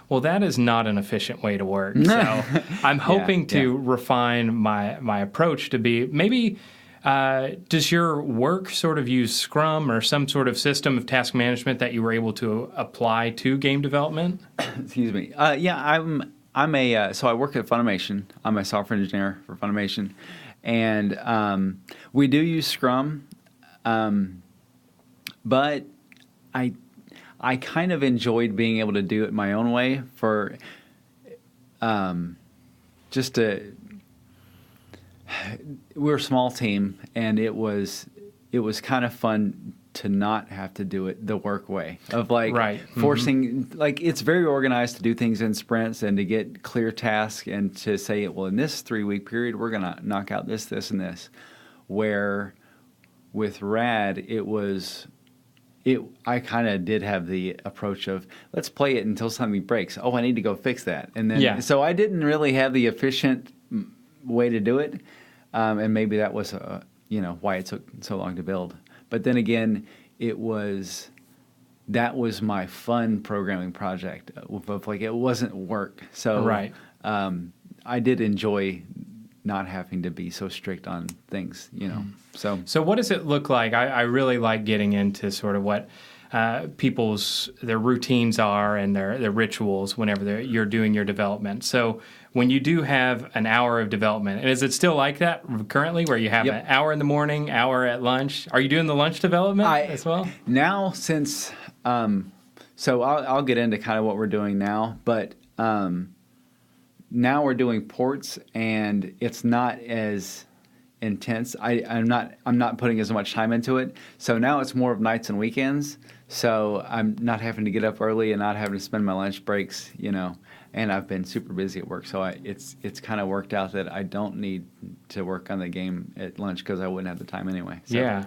Well, that is not an efficient way to work. So I'm hoping to refine my approach to be maybe. Does your work sort of use Scrum or some sort of system of task management that you were able to apply to game development? Excuse me. So I work at Funimation. I'm a software engineer for Funimation, and we do use Scrum, but I kind of enjoyed being able to do it my own way for we're a small team, and it was kind of fun to not have to do it the work way of like forcing, like it's very organized to do things in sprints and to get clear tasks and to say, well, in this 3-week period, we're going to knock out this, this, and this. Where with Rad, I kind of did have the approach of, let's play it until something breaks. Oh, I need to go fix that. And then, so I didn't really have the efficient way to do it. And maybe that was, why it took so long to build. But then again, that was my fun programming project. Like it wasn't work. So Right. I did enjoy not having to be so strict on things, So what does it look like? I really like getting into sort of what their routines are and their rituals whenever you're doing your development. So when you do have an hour of development, and is it still like that currently, where you have an hour in the morning, hour at lunch? Are you doing the lunch development as well? Now, since so I'll get into kind of what we're doing now, but now we're doing ports, and it's not as intense. I'm not putting as much time into it. So now it's more of nights and weekends. So I'm not having to get up early and not having to spend my lunch breaks, And I've been super busy at work, so it's kind of worked out that I don't need to work on the game at lunch because I wouldn't have the time anyway. So, yeah.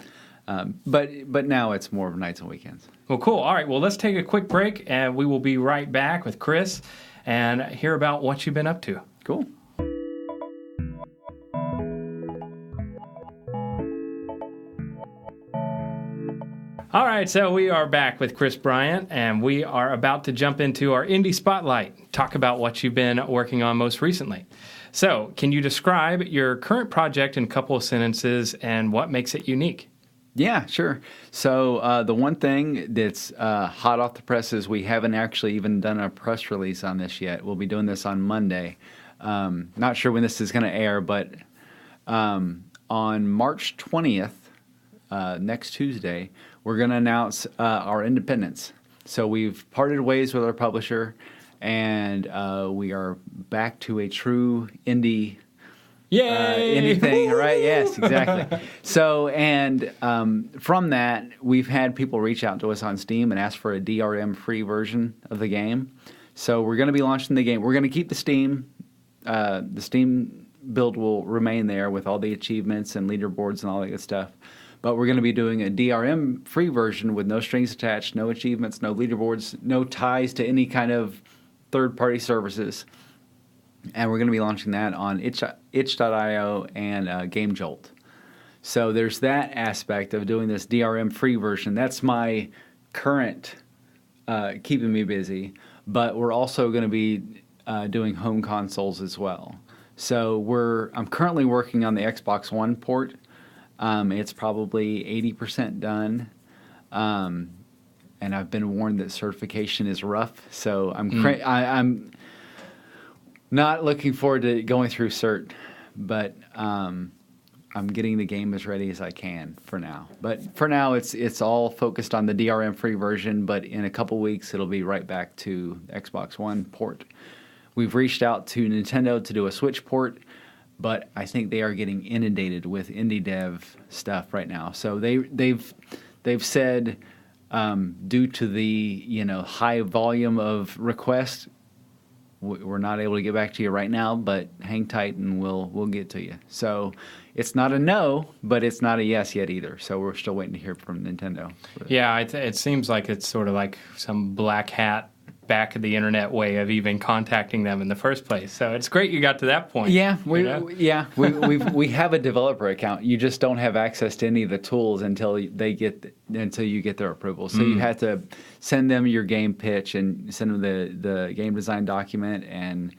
But now it's more of nights and weekends. Well, cool. All right. Well, let's take a quick break, and we will be right back with Chris and hear about what you've been up to. Cool. All right, so we are back with Chris Bryant, and we are about to jump into our Indie Spotlight, talk about what you've been working on most recently. So, can you describe your current project in a couple of sentences and what makes it unique? Yeah, sure. So the one thing that's hot off the press is we haven't actually even done a press release on this yet. We'll be doing this on Monday. Not sure when this is going to air, but on March 20th, next Tuesday, we're going to announce our independence. So we've parted ways with our publisher, and we are back to a true indie anything, right? Yes, exactly. So, and from that, we've had people reach out to us on Steam and ask for a DRM-free version of the game. So we're going to be launching the game. We're going to keep the Steam. The Steam build will remain there with all the achievements and leaderboards and all that good stuff. But we're going to be doing a DRM-free version with no strings attached, no achievements, no leaderboards, no ties to any kind of third-party services. And we're going to be launching that on itch.io and GameJolt. So there's that aspect of doing this DRM-free version. That's my current keeping me busy. But we're also going to be doing home consoles as well. So I'm currently working on the Xbox One port. It's probably 80% done. And I've been warned that certification is rough. So I'm not looking forward to going through cert, but I'm getting the game as ready as I can for now. But for now, it's all focused on the DRM-free version, but in a couple weeks, it'll be right back to the Xbox One port. We've reached out to Nintendo to do a Switch port, but I think they are getting inundated with indie dev stuff right now. So they've said due to the high volume of requests, we're not able to get back to you right now, but hang tight and we'll get to you. So it's not a no, but it's not a yes yet either. So we're still waiting to hear from Nintendo. Yeah, it seems like it's sort of like some black hat back of the internet way of even contacting them in the first place. So it's great you got to that point. Yeah, we have a developer account. You just don't have access to any of the tools until you get their approval. So you have to send them your game pitch and send them the game design document and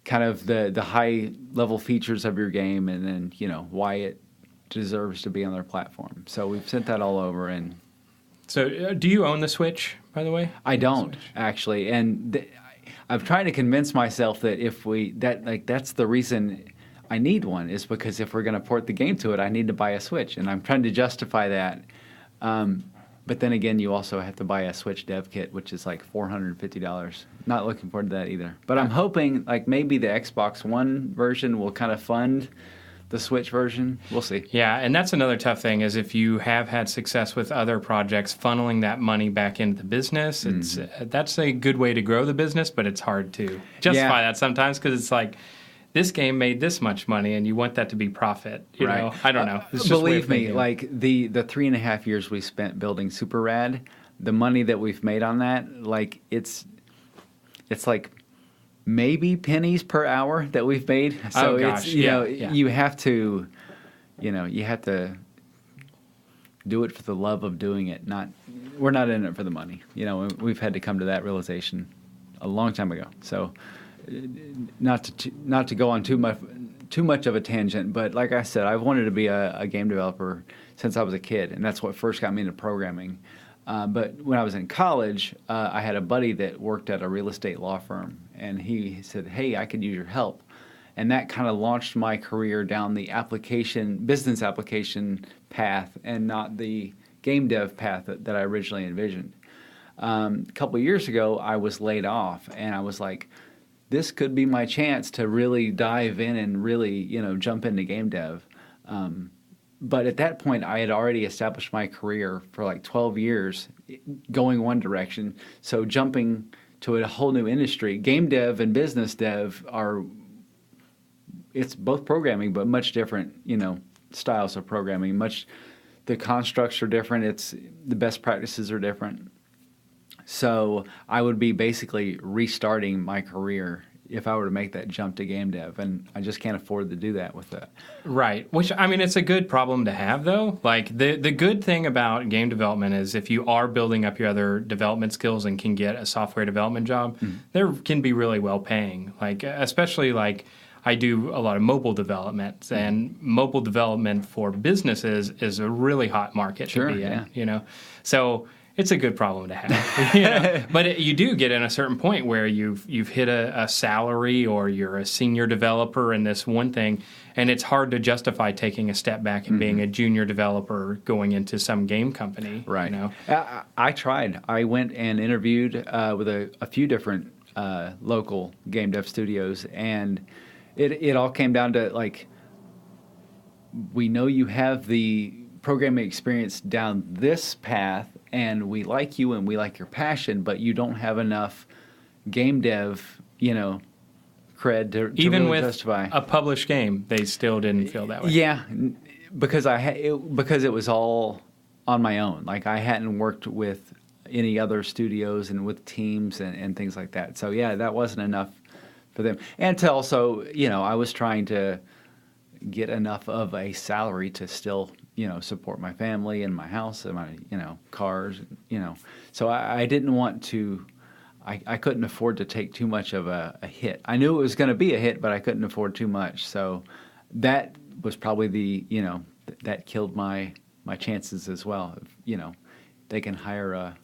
kind of the high level features of your game, and then why it deserves to be on their platform. So we've sent that all over. And so do you own the Switch, by the way? I don't, actually. And I've tried to convince myself that that's the reason I need one, is because if we're going to port the game to it, I need to buy a Switch. And I'm trying to justify that. But then again, you also have to buy a Switch dev kit, which is like $450. Not looking forward to that either. But I'm hoping maybe the Xbox One version will kind of fund the Switch version. We'll see. Yeah, and that's another tough thing, is if you have had success with other projects, funneling that money back into the business, that's a good way to grow the business, but it's hard to justify that sometimes, because it's like, this game made this much money, and you want that to be profit. You know, I don't know. It's just believe me, like the 3.5 years we spent building Super Rad, the money that we've made on that, like it's like maybe pennies per hour that we've made. So gosh. it's you have to do it for the love of doing it. We're not in it for the money. You know, we've had to come to that realization a long time ago. So, not to go on too much of a tangent, but like I said, I've wanted to be a game developer since I was a kid, and that's what first got me into programming. But when I was in college, I had a buddy that worked at a real estate law firm, and he said, "Hey, I could use your help." And that kind of launched my career down the business application path, and not the game dev path that I originally envisioned. A couple of years ago, I was laid off, and I was like, this could be my chance to really dive in and really, jump into game dev. But at that point, I had already established my career for like 12 years going one direction. So jumping to a whole new industry, game dev and business dev it's both programming, but much different, styles of programming. The constructs are different. The best practices are different. So I would be basically restarting my career if I were to make that jump to game dev, and I just can't afford to do that with that. Right. Which, I mean, it's a good problem to have, though. Like, the good thing about game development is if you are building up your other development skills and can get a software development job, there can be really well paying. Like, especially like I do a lot of mobile development, and mobile development for businesses is a really hot market to be in, So it's a good problem to have. But you do get in a certain point where you've hit a salary, or you're a senior developer in this one thing, and it's hard to justify taking a step back and being a junior developer going into some game company. Right. I tried. I went and interviewed with a few different local game dev studios, and it all came down to, like, we know you have the programming experience down this path, and we like you and we like your passion, but you don't have enough game dev, cred to even really with justify. A published game, they still didn't feel that way. Yeah, because because it was all on my own. Like, I hadn't worked with any other studios and with teams and things like that. So yeah, that wasn't enough for them. And to also, I was trying to get enough of a salary to still, support my family and my house and my, cars, So I didn't want to, I couldn't afford to take too much of a hit. I knew it was going to be a hit, but I couldn't afford too much. So that was probably that killed my chances as well. They can hire a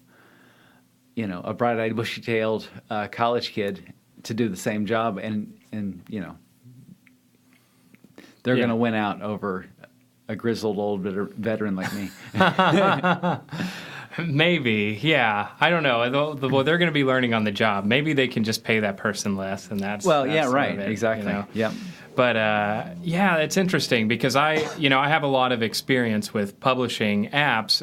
bright-eyed, bushy-tailed college kid to do the same job, and they're going to win out over a grizzled old veteran like me. Maybe, yeah. I don't know. Well, they're going to be learning on the job. Maybe they can just pay that person less, and that's right, it, exactly. Yep. But it's interesting because I have a lot of experience with publishing apps,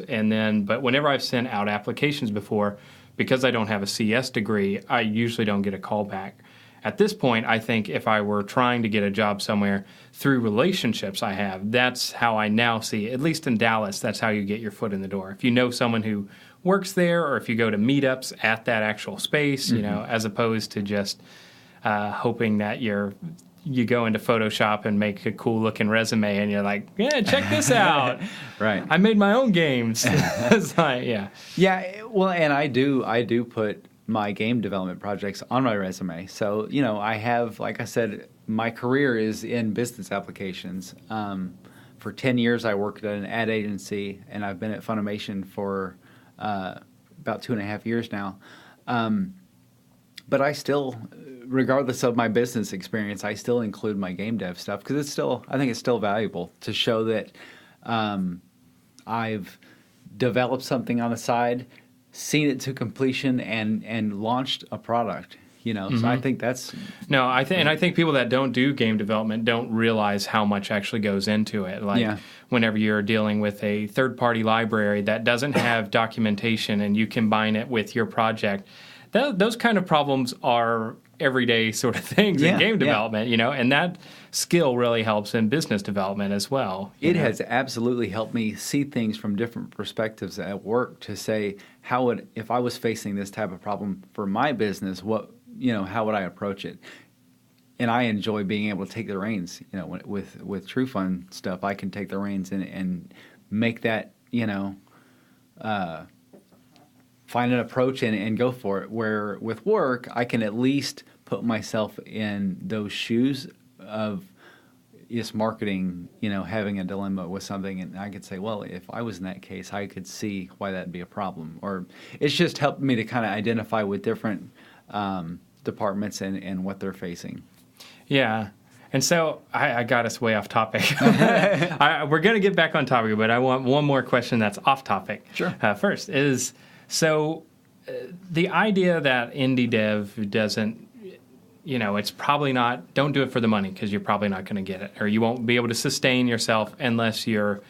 but whenever I've sent out applications before, because I don't have a CS degree, I usually don't get a call back. At this point, I think if I were trying to get a job somewhere through relationships I have, that's how I now see, at least in Dallas, that's how you get your foot in the door. If you know someone who works there, or if you go to meetups at that actual space, as opposed to just hoping that you go into Photoshop and make a cool-looking resume, and you're like, yeah, check this out. Right. I made my own games. It's like, yeah. Yeah, well, and I do put my game development projects on my resume. So, I have, like I said, my career is in business applications. For 10 years, I worked at an ad agency, and I've been at Funimation for about 2.5 years now. But I still, regardless of my business experience, I still include my game dev stuff because I think it's still valuable to show that I've developed something on the side, seen it to completion, and launched a product. So I think that's I think people that don't do game development don't realize how much actually goes into it. Like whenever you're dealing with a third-party library that doesn't have documentation and you combine it with your project, those kind of problems are everyday sort of things in game development, and that skill really helps in business development as well. It has absolutely helped me see things from different perspectives at work to say, if I was facing this type of problem for my business, how would I approach it? And I enjoy being able to take the reins. With TRU FUN stuff, I can take the reins and make that find an approach and go for it. Where with work, I can at least put myself in those shoes of just marketing, having a dilemma with something, and I could say, well, if I was in that case, I could see why that'd be a problem. Or it's just helped me to kind of identify with different departments and what they're facing. Yeah. And so I got us way off topic. We're going to get back on topic, but I want one more question that's off topic. Sure. First is, the idea that indie dev doesn't, it's probably not, don't do it for the money because you're probably not going to get it, or you won't be able to sustain yourself unless you're,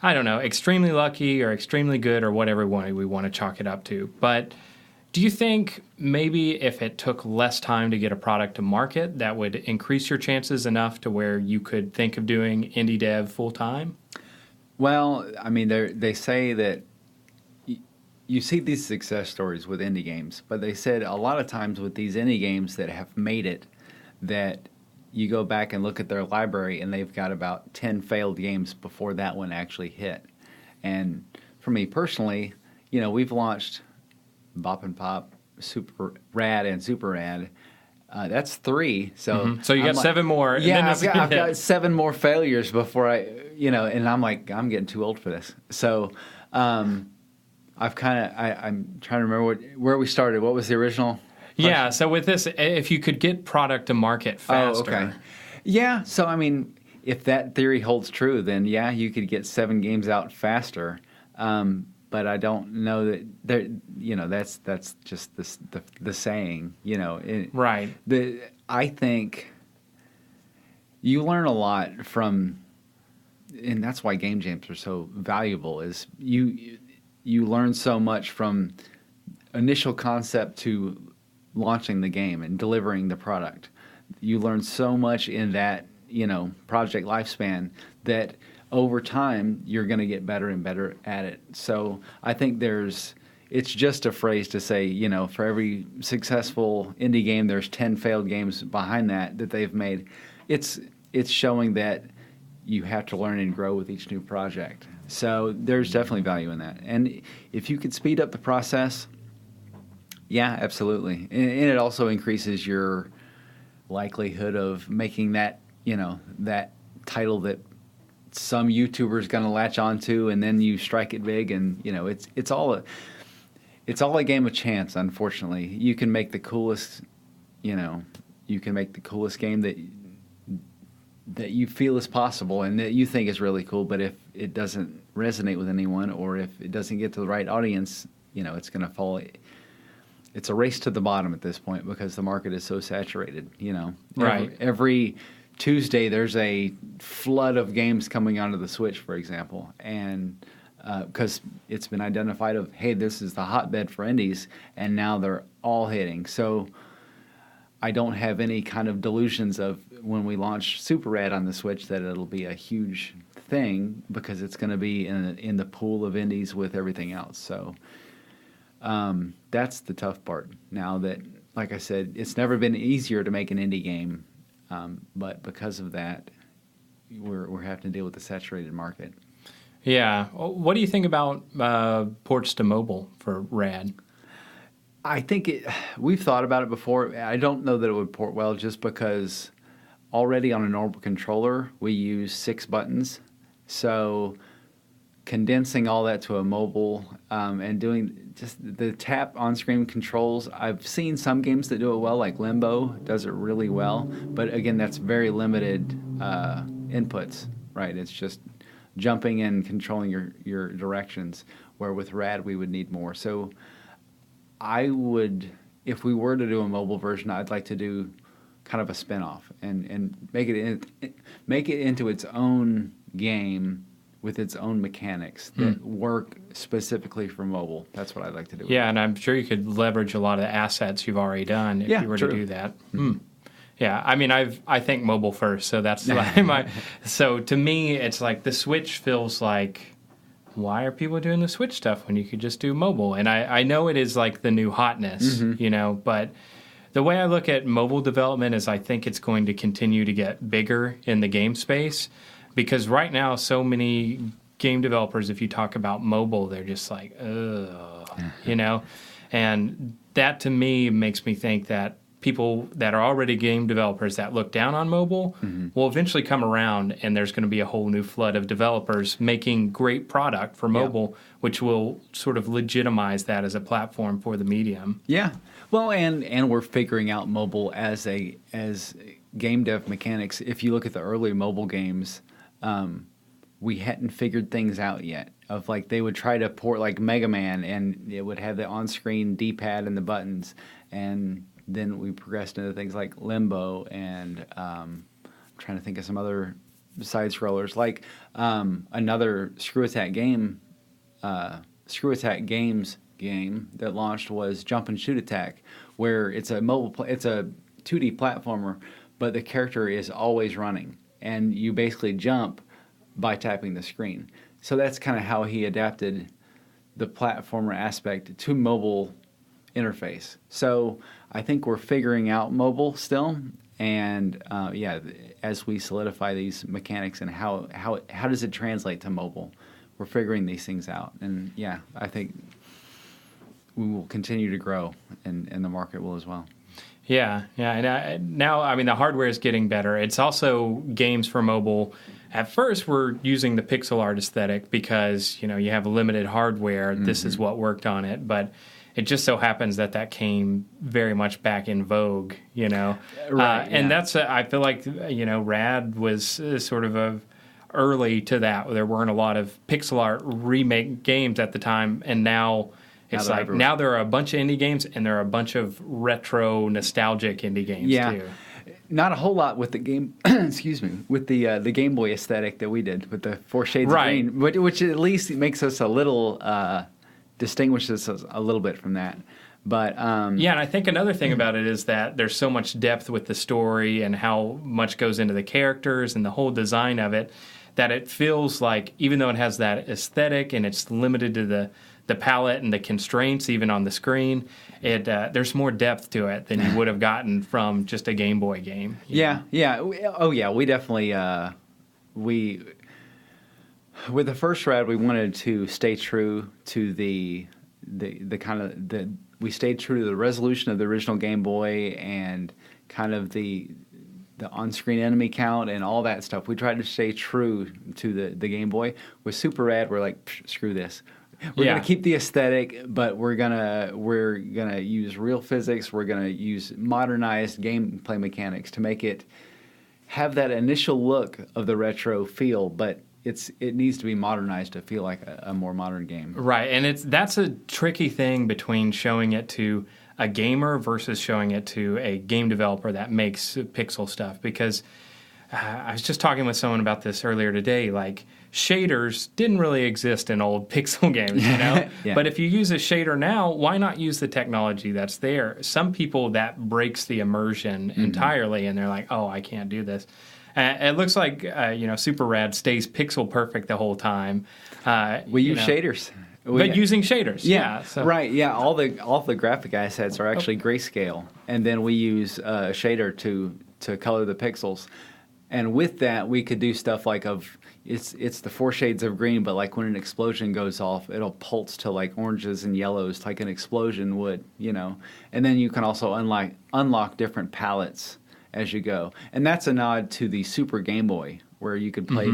I don't know, extremely lucky or extremely good or whatever we want to chalk it up to. But do you think maybe if it took less time to get a product to market, that would increase your chances enough to where you could think of doing indie dev full time? Well, I mean, they say that you see these success stories with indie games, but they said a lot of times with these indie games that have made it, that you go back and look at their library and they've got about 10 failed games before that one actually hit. And for me personally, we've launched Bop and Pop, Super Rad, and Super Rad. That's 3. So So you got 7 more. Yeah, I've got 7 more failures before and I'm like, I'm getting too old for this. So I'm trying to remember where we started. What was the original question? Yeah, so with this, if you could get product to market faster. Oh, okay. Yeah, so I mean, if that theory holds true, then yeah, you could get 7 games out faster. But I don't know that that's just the saying, Right. I think you learn a lot from, and that's why game jams are so valuable, is you learn so much from initial concept to launching the game and delivering the product. You learn so much in that, project lifespan that over time you're going to get better and better at it. So I think it's just a phrase to say, for every successful indie game, there's 10 failed games behind that they've made. It's showing that you have to learn and grow with each new project. So there's definitely value in that. And if you could speed up the process, yeah, absolutely. And it also increases your likelihood of making that, that title that some YouTuber is going to latch onto, and then you strike it big, and it's all a game of chance. Unfortunately, you can make the coolest, game that you feel is possible and that you think is really cool, but if it doesn't resonate with anyone, or if it doesn't get to the right audience, it's going to fall. It's a race to the bottom at this point because the market is so saturated. Right. Every Tuesday there's a flood of games coming onto the Switch, for example, and because it's been identified of, hey, this is the hotbed for indies, and now they're all hitting. So I don't have any kind of delusions of when we launch Super Rad on the Switch that it'll be a huge thing, because it's going to be in the pool of indies with everything else. So that's the tough part. Now that, like I said, it's never been easier to make an indie game, but because of that, we're having to deal with the saturated market. Yeah. What do you think about ports to mobile for Rad? I think we've thought about it before. I don't know that it would port well, just because already on a normal controller we use 6 buttons. So condensing all that to a mobile and doing just the tap on-screen controls. I've seen some games that do it well, like Limbo does it really well. But again, that's very limited inputs, right? It's just jumping and controlling your directions, where with Rad we would need more. So I would, if we were to do a mobile version, I'd like to do kind of a spin-off and make it into its own game with its own mechanics that work specifically for mobile. That's what I'd like to do. Yeah, and I'm sure you could leverage a lot of the assets you've already done if you were to do that. Yeah, I mean, I think mobile first, so that's like so to me, it's like the Switch feels like, why are people doing the Switch stuff when you could just do mobile? And I know it is like the new hotness, but the way I look at mobile development is I think it's going to continue to get bigger in the game space, because right now so many game developers, if you talk about mobile, they're just like, ugh, you know? And that to me makes me think that people that are already game developers that look down on mobile will eventually come around, and there's going to be a whole new flood of developers making great product for mobile, which will sort of legitimize that as a platform for the medium. Yeah. Well, and we're figuring out mobile as game dev mechanics. If you look at the early mobile games, we hadn't figured things out yet. Of like they would try to port like Mega Man, and it would have the on-screen D-pad and the buttons, and then we progressed into things like Limbo, and I'm trying to think of some other side scrollers, like another Screw Attack Games game that launched was Jump and Shoot Attack, where it's a 2D platformer, but the character is always running, and you basically jump by tapping the screen. So that's kind of how he adapted the platformer aspect to mobile interface. So I think we're figuring out mobile still, and as we solidify these mechanics and how does it translate to mobile, we're figuring these things out. And I think we will continue to grow, and the market will as well. Yeah. And now, I mean, the hardware is getting better. It's also games for mobile. At first, we're using the pixel art aesthetic because, you have limited hardware. Mm-hmm. This is what worked on it. But it just so happens that came very much back in vogue, Right, and that's, I feel like, Rad was sort of early to that. There weren't a lot of pixel art remake games at the time, and now it's like now there are a bunch of indie games, and there are a bunch of retro nostalgic indie games too. Not a whole lot with the game. Excuse me, with the Game Boy aesthetic that we did with the 4 shades of green, which at least makes us a little distinguishes us a little bit from that. But and I think another thing about it is that there's so much depth with the story and how much goes into the characters and the whole design of it, that it feels like, even though it has that aesthetic and it's limited to the palette and the constraints even on the screen, there's more depth to it than you would have gotten from just a Game Boy game. We definitely with the first Rad, we wanted to stay true to we stayed true to the resolution of the original Game Boy and kind of the on-screen enemy count and all that stuff. We tried to stay true to the Game Boy. With Super Rad, we're like, screw this. We're gonna keep the aesthetic, but we're gonna use real physics. We're gonna use modernized gameplay mechanics to make it have that initial look of the retro feel, but it needs to be modernized to feel like a more modern game. Right, and that's a tricky thing between showing it to a gamer versus showing it to a game developer that makes pixel stuff, because I was just talking with someone about this earlier today, like shaders didn't really exist in old pixel games, But if you use a shader now, why not use the technology that's there? Some people, that breaks the immersion entirely, and they're like, oh, I can't do this. It looks like, Super Rad stays pixel perfect the whole time. We use shaders. Using shaders. Right, yeah. All the graphic assets are actually grayscale, and then we use a shader to color the pixels. And with that, we could do stuff like it's the 4 shades of green, but like when an explosion goes off, it'll pulse to like oranges and yellows, like an explosion would, And then you can also unlock different palettes as you go. And that's a nod to the Super Game Boy, where you could play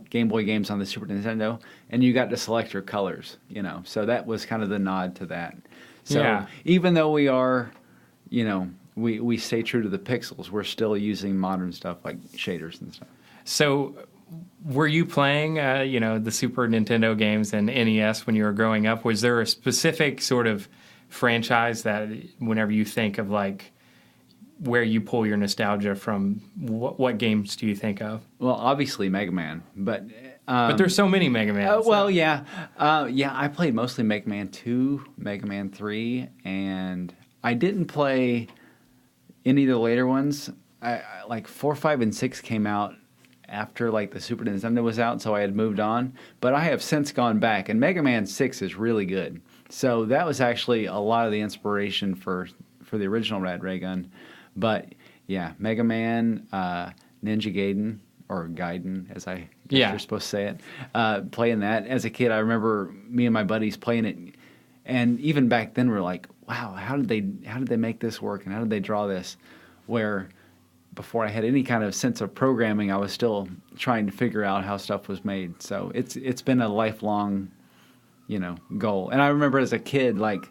Game Boy games on the Super Nintendo, and you got to select your colors, So that was kind of the nod to that. So even though we are, we stay true to the pixels, we're still using modern stuff like shaders and stuff. So were you playing, the Super Nintendo games and NES when you were growing up? Was there a specific sort of franchise that whenever you think of like where you pull your nostalgia from, what games do you think of? Well, obviously Mega Man, but there's so many Mega Man. I played mostly Mega Man 2, Mega Man 3, and I didn't play any of the later ones. Like 4, 5, and 6 came out after like the Super Nintendo was out, so I had moved on. But I have since gone back, and Mega Man 6 is really good. So that was actually a lot of the inspiration for the original Rad Raygun. But yeah, Mega Man, Ninja Gaiden, or Gaiden as I Yeah. You're supposed to say it. Playing that. As a kid, I remember me and my buddies playing it. And even back then, we're like, wow, how did they make this work? And how did they draw this? Where before I had any kind of sense of programming, I was still trying to figure out how stuff was made. So it's been a lifelong, goal. And I remember as a kid, like,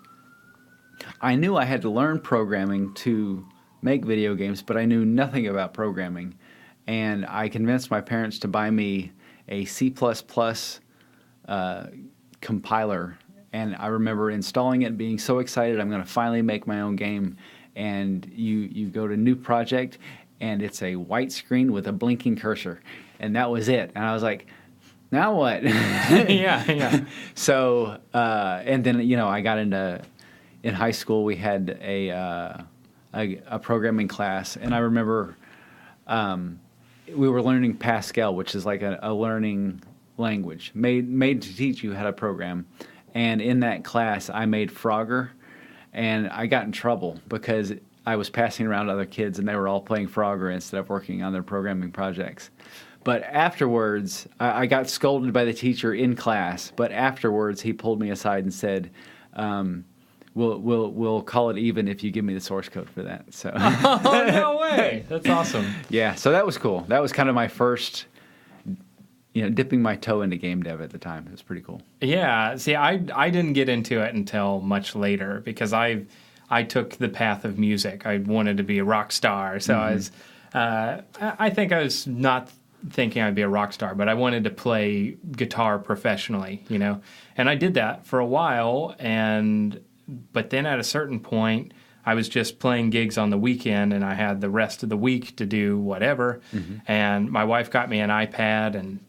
I knew I had to learn programming to make video games, but I knew nothing about programming. And I convinced my parents to buy me a C++ compiler. And I remember installing it and being so excited, I'm going to finally make my own game. And you go to new project, and it's a white screen with a blinking cursor. And that was it. And I was like, now what? Yeah. So, and then, I got in high school, we had a programming class. And I remember we were learning Pascal, which is like a learning language made to teach you how to program. And in that class, I made Frogger, and I got in trouble because I was passing around other kids, and they were all playing Frogger instead of working on their programming projects. But afterwards, I got scolded by the teacher in class. But afterwards, he pulled me aside and said, "We'll call it even if you give me the source code for that." So, oh, no way! That's awesome. Yeah, so that was cool. That was kind of my first, dipping my toe into game dev at the time. It was pretty cool. Yeah. See, I didn't get into it until much later because I took the path of music. I wanted to be a rock star, so I think I was not thinking I'd be a rock star, but I wanted to play guitar professionally, and I did that for a while, but then at a certain point, I was just playing gigs on the weekend, and I had the rest of the week to do whatever. And my wife got me an iPad, and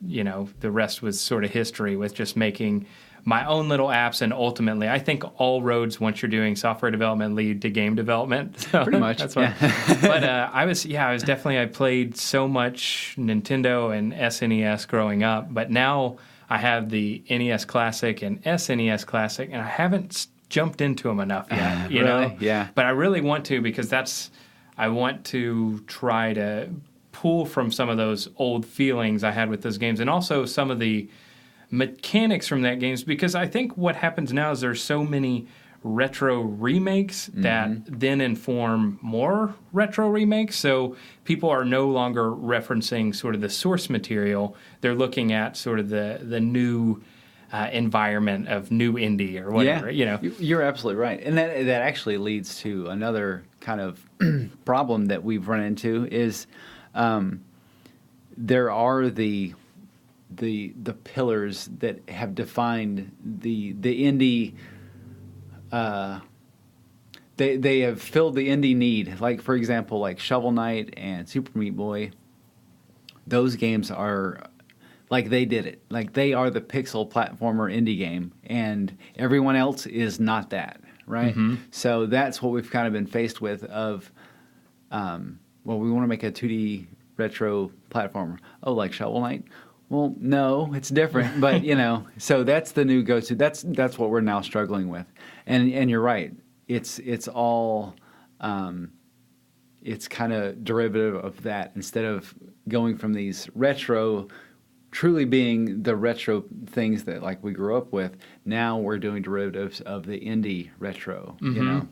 the rest was sort of history with just making my own little apps. And ultimately, I think all roads, once you're doing software development, lead to game development. So pretty much. That's what. But I played so much Nintendo and SNES growing up. But now I have the NES Classic and SNES Classic, and I haven't jumped into them enough yet, Really? Yeah. But I really want to, because I want to try to pull from some of those old feelings I had with those games, and also some of the mechanics from that games, because I think what happens now is there's so many retro remakes that then inform more retro remakes. So people are no longer referencing sort of the source material. They're looking at sort of the new environment of new indie or whatever, You're absolutely right. And that actually leads to another kind of problem that we've run into is there are the pillars that have defined the indie. They have filled the indie need. Like, for example, like Shovel Knight and Super Meat Boy. Those games are like, they did it. Like, they are the pixel platformer indie game, and everyone else is not that, right? So that's what we've kind of been faced with of, we want to make a 2D retro platformer. Oh, like Shovel Knight? Well, no, it's different, but so that's the new go-to. That's what we're now struggling with, and you're right. It's all it's kind of derivative of that. Instead of going from these retro, truly being the retro things that like we grew up with, now we're doing derivatives of the indie retro,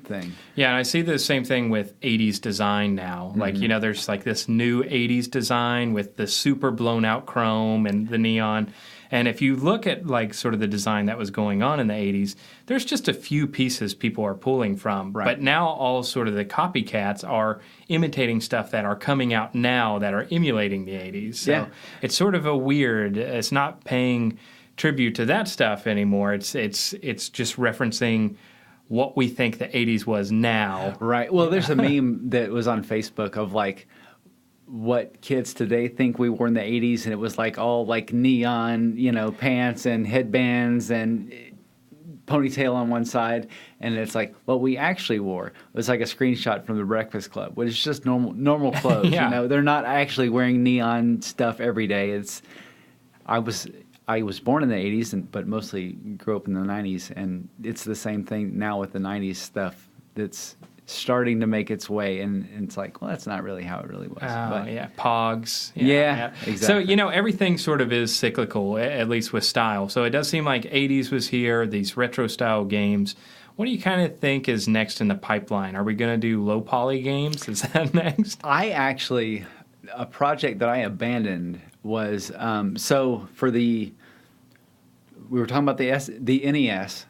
thing. Yeah, and I see the same thing with 80s design now. Like, there's like this new 80s design with the super blown out chrome and the neon. And if you look at like sort of the design that was going on in the 80s, there's just a few pieces people are pulling from. Right. But now all sort of the copycats are imitating stuff that are coming out now that are emulating the 80s. So it's sort of a weird, it's not paying tribute to that stuff anymore. It's just referencing what we think the 80s was now. Right. Well, there's a meme that was on Facebook of like what kids today think we wore in the 80s, and it was like all like neon, pants and headbands and ponytail on one side, and it's like what we actually wore was like a screenshot from the Breakfast Club, which is just normal clothes. They're not actually wearing neon stuff every day. I was born in the 80s, but mostly grew up in the 90s, and it's the same thing now with the 90s stuff. starting to make its way, and it's like, well, that's not really how it really was. But, yeah, Pogs. Yeah, exactly. So, everything sort of is cyclical, at least with style. So it does seem like 80s was here, these retro-style games. What do you kind of think is next in the pipeline? Are we going to do low-poly games? Is that next? A project that I abandoned was, we were talking about the NES.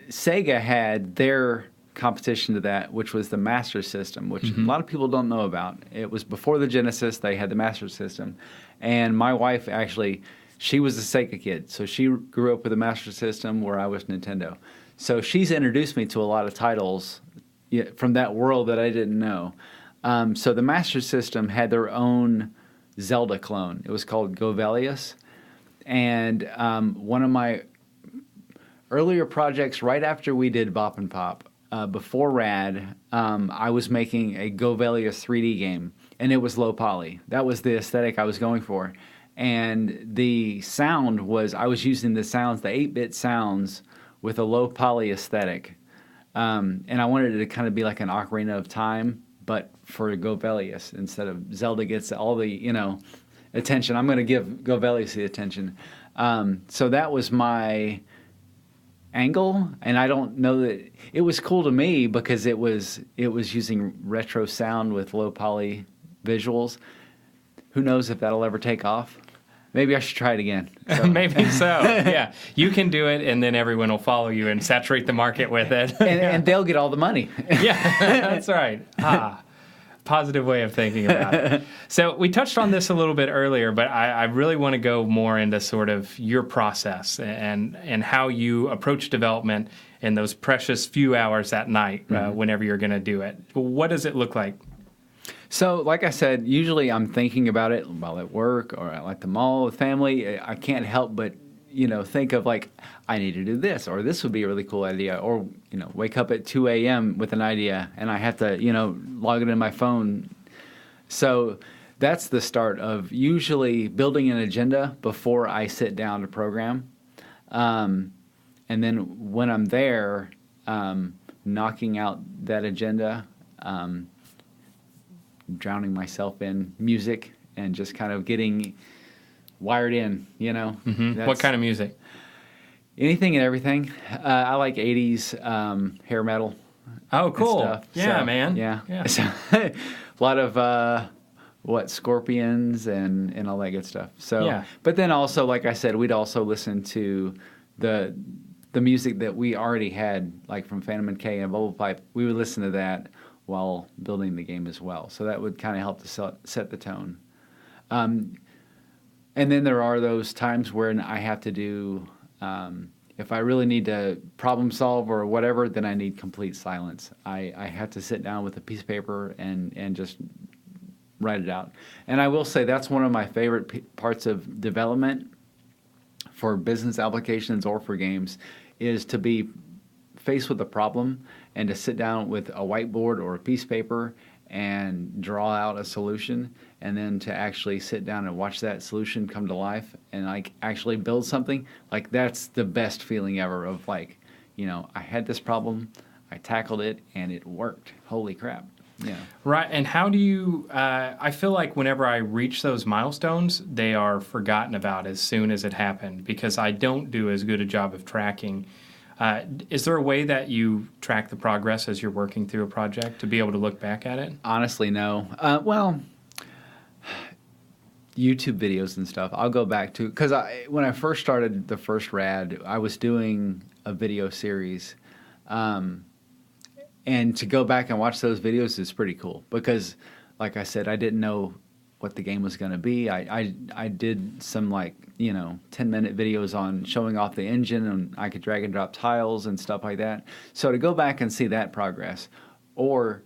Sega had their competition to that, which was the Master System, which a lot of people don't know about. It was before the Genesis. They had the Master System. And my wife, actually, she was a Sega kid. So she grew up with the Master System where I was Nintendo. So she's introduced me to a lot of titles from that world that I didn't know. So the Master System had their own Zelda clone. It was called Govelius. And one of my earlier projects, right after we did Bop and Pop, before Rad, I was making a Govelius 3D game, and it was low poly. That was the aesthetic I was going for. And the sound was, I was using the sounds, the 8-bit sounds, with a low poly aesthetic. And I wanted it to kind of be like an Ocarina of Time, but for Govelius, instead of Zelda gets all the, attention. I'm going to give Govelius the attention. So that was my angle, and I don't know that it was cool to me because it was using retro sound with low poly visuals. Who knows if that'll ever take off? Maybe I should try it again. So. Maybe so. Yeah, you can do it, and then everyone will follow you and saturate the market with it, and they'll get all the money. Yeah, that's right. Positive way of thinking about it. So we touched on this a little bit earlier, but I really want to go more into sort of your process and how you approach development in those precious few hours at night whenever you're going to do it. What does it look like? So, like I said, usually I'm thinking about it while at work or at the mall with family. I can't help but think of like, I need to do this, or this would be a really cool idea, or, wake up at 2 a.m. with an idea and I have to, log it in my phone. So that's the start of usually building an agenda before I sit down to program. And then when I'm there, knocking out that agenda, drowning myself in music and just kind of getting wired in, What kind of music? Anything and everything. I like 80s hair metal. Oh, cool. Stuff. Yeah, so, man. Yeah. So, a lot of, Scorpions and all that good stuff. So, yeah. But then also, like I said, we'd also listen to the music that we already had, like from Phantom and K and Bubble Pipe. We would listen to that while building the game as well. So that would kind of help to set the tone. And then there are those times when I have to do, if I really need to problem solve or whatever, then I need complete silence. I have to sit down with a piece of paper and just write it out. And I will say that's one of my favorite parts of development for business applications or for games, is to be faced with a problem and to sit down with a whiteboard or a piece of paper and draw out a solution, and then to actually sit down and watch that solution come to life and like actually build something. Like, that's the best feeling ever of like, I had this problem, I tackled it, and it worked. Holy crap. Yeah. Right. And how do you, I feel like whenever I reach those milestones, they are forgotten about as soon as it happened, because I don't do as good a job of tracking. Is there a way that you track the progress as you're working through a project to be able to look back at it? Honestly, no. Well, YouTube videos and stuff, I'll go back to, because when I first started the first Rad, I was doing a video series. And to go back and watch those videos is pretty cool because, like I said, I didn't know what the game was going to be. I did some 10-minute videos on showing off the engine, and I could drag and drop tiles and stuff like that. So to go back and see that progress, or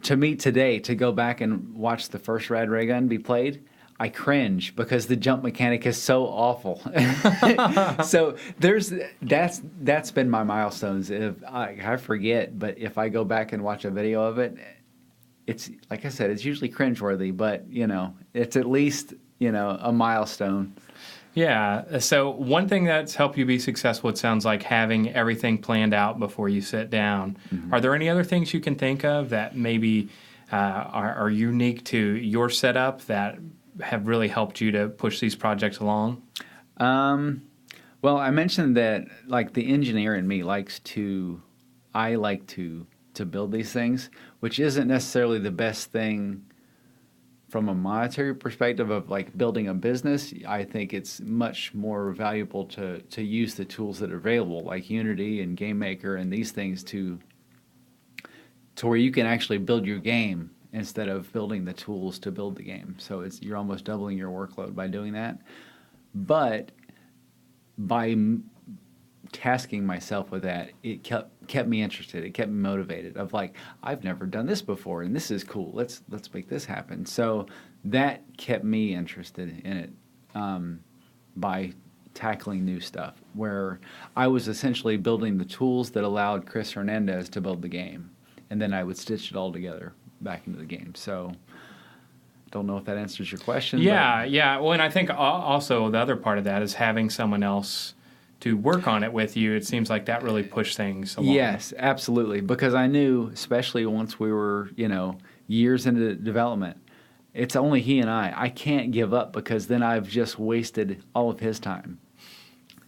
to me today to go back and watch the first Rad Raygun be played, I cringe because the jump mechanic is so awful. So that's been my milestones. If I forget, but if I go back and watch a video of it, it's like I said, it's usually cringeworthy, but it's at least a milestone. Yeah. So one thing that's helped you be successful, it sounds like having everything planned out before you sit down. Mm-hmm. Are there any other things you can think of that maybe are unique to your setup that have really helped you to push these projects along? Well, I mentioned that like the engineer in me I like to build these things, which isn't necessarily the best thing from a monetary perspective of like building a business. I think it's much more valuable to use the tools that are available, like Unity and GameMaker and these things to where you can actually build your game instead of building the tools to build the game. So you're almost doubling your workload by doing that. But by tasking myself with that, it kept me interested. It kept me motivated. Of like, I've never done this before, and this is cool. Let's make this happen. So that kept me interested in it by tackling new stuff. Where I was essentially building the tools that allowed Chris Hernandez to build the game, and then I would stitch it all together back into the game. So. Don't know if that answers your question. Yeah. Well, and I think also the other part of that is having someone else to work on it with you. It seems like that really pushed things along. Yes, absolutely. Because I knew, especially once we were, years into development, it's only he and I. I can't give up because then I've just wasted all of his time.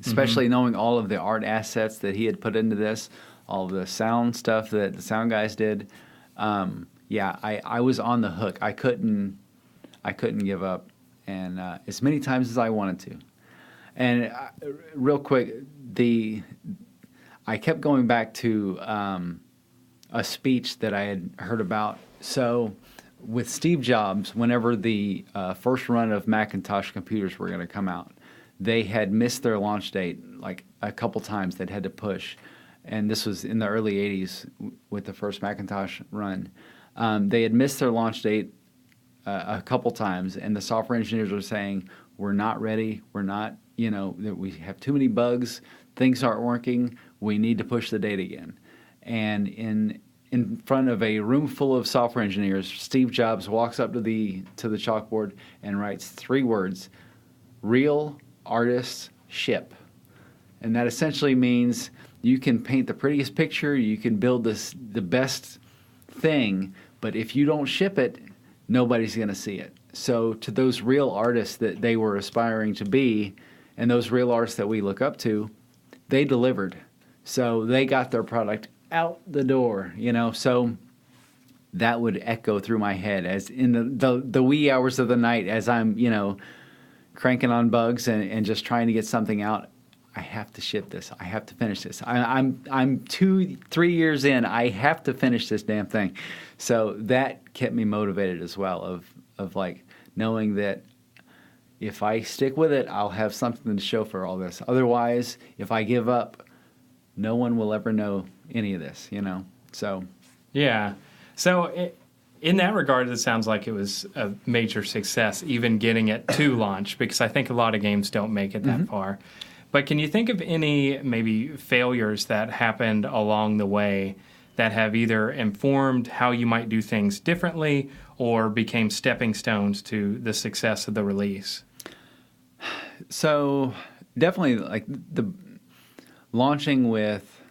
Especially knowing all of the art assets that he had put into this, all of the sound stuff that the sound guys did. I was on the hook. I couldn't give up, and as many times as I wanted to. And real quick, I kept going back to a speech that I had heard about. So with Steve Jobs, whenever the first run of Macintosh computers were going to come out, they had missed their launch date like a couple times. They'd had to push, and this was in the early 80s with the first Macintosh run. They had missed their launch date a couple times, and the software engineers were saying, we're not ready, we're not, we have too many bugs, things aren't working, we need to push the date again. And in front of a room full of software engineers, Steve Jobs walks up to the chalkboard and writes 3 words: real artists ship. And that essentially means you can paint the prettiest picture, you can build the best thing, but if you don't ship it, nobody's going to see it. So to those real artists that they were aspiring to be, and those real artists that we look up to, they delivered. So they got their product out the door, So that would echo through my head as in the wee hours of the night as I'm, cranking on bugs and just trying to get something out. I have to ship this. I have to finish this. I'm 2-3 years in. I have to finish this damn thing. So that kept me motivated as well of like knowing that if I stick with it, I'll have something to show for all this. Otherwise, if I give up, no one will ever know any of this, So yeah. So in that regard, it sounds like it was a major success, even getting it to launch, because I think a lot of games don't make it that far. But can you think of any maybe failures that happened along the way that have either informed how you might do things differently or became stepping stones to the success of the release? So definitely like the launching with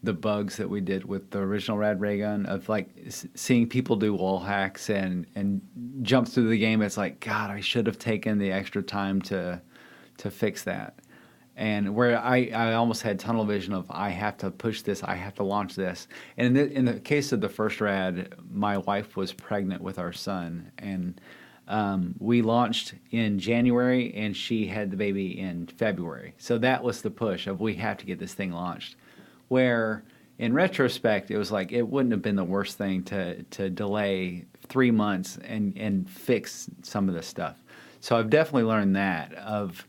the bugs that we did with the original Rad Raygun of like seeing people do wall hacks and jump through the game. It's like, God, I should have taken the extra time to fix that. And where I almost had tunnel vision of I have to push this, I have to launch this. And in the case of the first Rad, my wife was pregnant with our son, and we launched in January, and she had the baby in February. So that was the push of we have to get this thing launched. Where in retrospect, it was like it wouldn't have been the worst thing to delay 3 months and fix some of this stuff. So I've definitely learned that of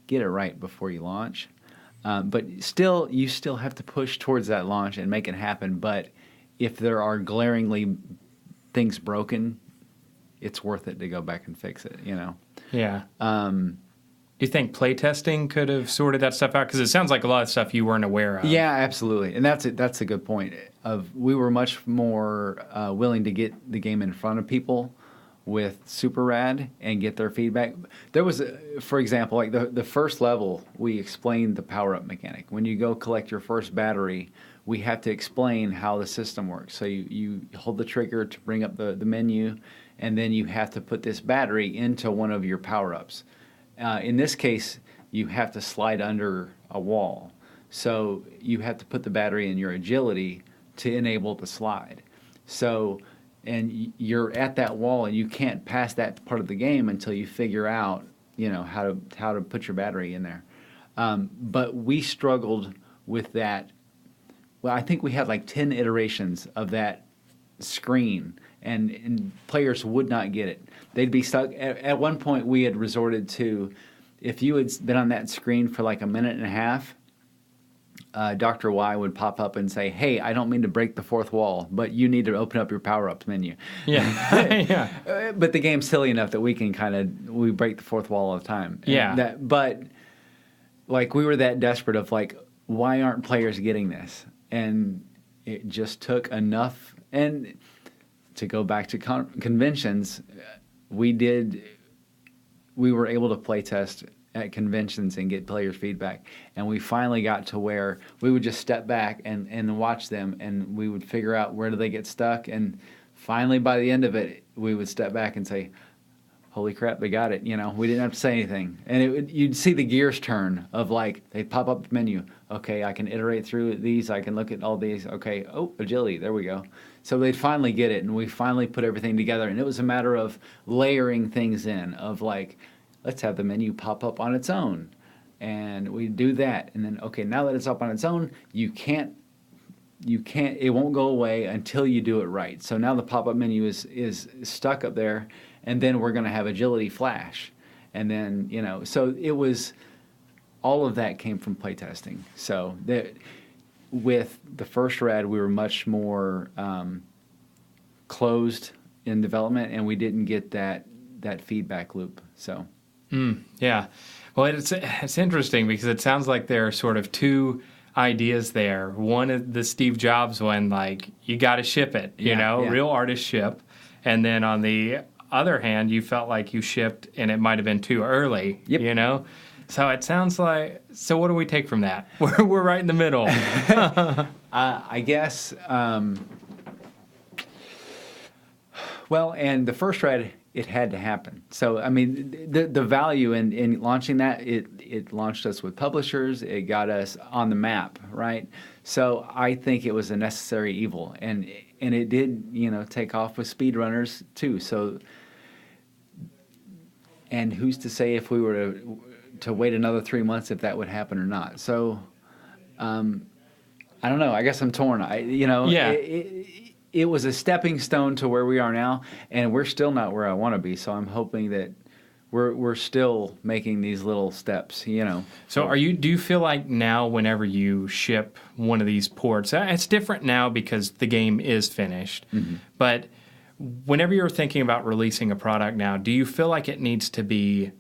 get it right before you launch. But you still have to push towards that launch and make it happen. But if there are glaringly things broken, it's worth it to go back and fix it, Yeah. Do you think playtesting could have sorted that stuff out? Because it sounds like a lot of stuff you weren't aware of. Yeah, absolutely. And that's a good point. We were much more willing to get the game in front of people with Super Rad and get their feedback. There was, for example, like the first level, we explained the power-up mechanic. When you go collect your first battery, we have to explain how the system works. So you hold the trigger to bring up the menu, and then you have to put this battery into one of your power-ups. In this case, you have to slide under a wall. So you have to put the battery in your agility to enable the slide. So, and you're at that wall, and you can't pass that part of the game until you figure out, how to put your battery in there. But we struggled with that. Well, I think we had like 10 iterations of that screen, and players would not get it. They'd be stuck. At one point, we had resorted to, if you had been on that screen for like a minute and a half, Dr. Y would pop up and say, "Hey, I don't mean to break the fourth wall, but you need to open up your power-ups menu." Yeah. Yeah. But the game's silly enough that we break the fourth wall all the time. Yeah. But like we were that desperate of like, why aren't players getting this? And it just took enough. And to go back to conventions, we were able to play test at conventions and get players' feedback. And we finally got to where we would just step back and watch them, and we would figure out where do they get stuck. And finally, by the end of it, we would step back and say, holy crap, they got it. We didn't have to say anything. And you'd see the gears turn of like, they'd pop up the menu. Okay, I can iterate through these. I can look at all these. Okay, agility, there we go. So they'd finally get it, and we finally put everything together. And it was a matter of layering things in, of like, let's have the menu pop up on its own. And we do that. And then, okay, now that it's up on its own, it won't go away until you do it right. So now the pop-up menu is stuck up there, and then we're going to have agility flash. And then, so it was, all of that came from playtesting. So with the first Rad, we were much more closed in development, and we didn't get that feedback loop. So. Yeah. Well, it's interesting because it sounds like there are sort of two ideas there. One is the Steve Jobs one, like, you got to ship it, real artist ship. And then on the other hand, you felt like you shipped and it might have been too early, So it sounds like, so what do we take from that? We're right in the middle. I guess, well, and the first Rad, it had to happen. So, I mean, the value in launching that, it launched us with publishers. It got us on the map, right? So I think it was a necessary evil. And it did, take off with speedrunners, too. So, and who's to say if we were to wait another 3 months if that would happen or not? So, I don't know. I guess I'm torn. It was a stepping stone to where we are now, and we're still not where I want to be. So I'm hoping that we're still making these little steps, So do you feel like now whenever you ship one of these ports, it's different now because the game is finished, but whenever you're thinking about releasing a product now, do you feel like it needs to be,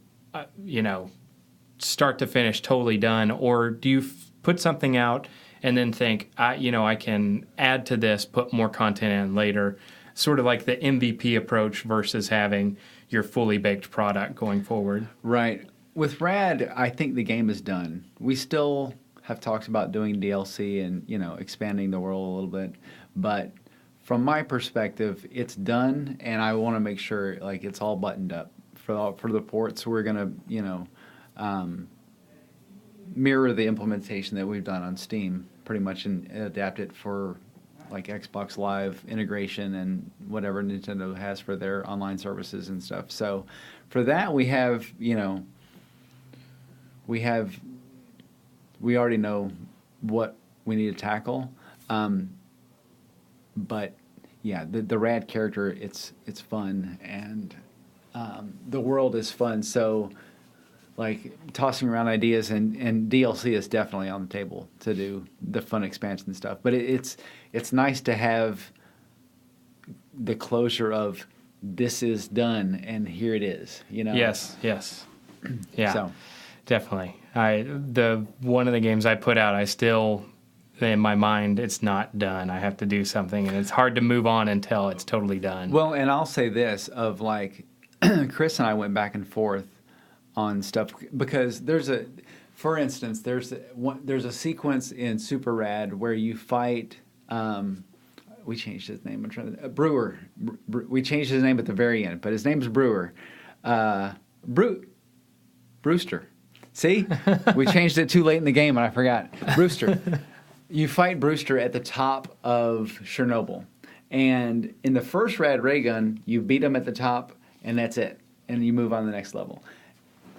start to finish totally done, or do you put something out and then think, I can add to this, put more content in later, sort of like the MVP approach versus having your fully baked product going forward? Right. With Rad, I think the game is done. We still have talks about doing DLC and, expanding the world a little bit. But from my perspective, it's done, and I want to make sure, like, it's all buttoned up. For the ports, we're going to, mirror the implementation that we've done on Steam, pretty much, and adapt it for like Xbox Live integration and whatever Nintendo has for their online services and stuff. So for that, we already know what we need to tackle. But yeah, the Rad character, it's fun, and the world is fun. So, like, tossing around ideas, and DLC is definitely on the table to do the fun expansion stuff. But it's nice to have the closure of this is done and here it is, Yes. Yeah. So. Definitely. One of the games I put out, I still in my mind, it's not done. I have to do something, and it's hard to move on until it's totally done. Well, and I'll say this, of like, Chris and I went back and forth on stuff, because for instance, there's a sequence in Super Rad where you fight, we changed his name, I'm trying to, Brewer. We changed his name at the very end, but his name's Brewer. Brewster. See? We changed it too late in the game and I forgot. Brewster. You fight Brewster at the top of Chernobyl. And in the first Rad Raygun, you beat him at the top, and that's it. And you move on to the next level.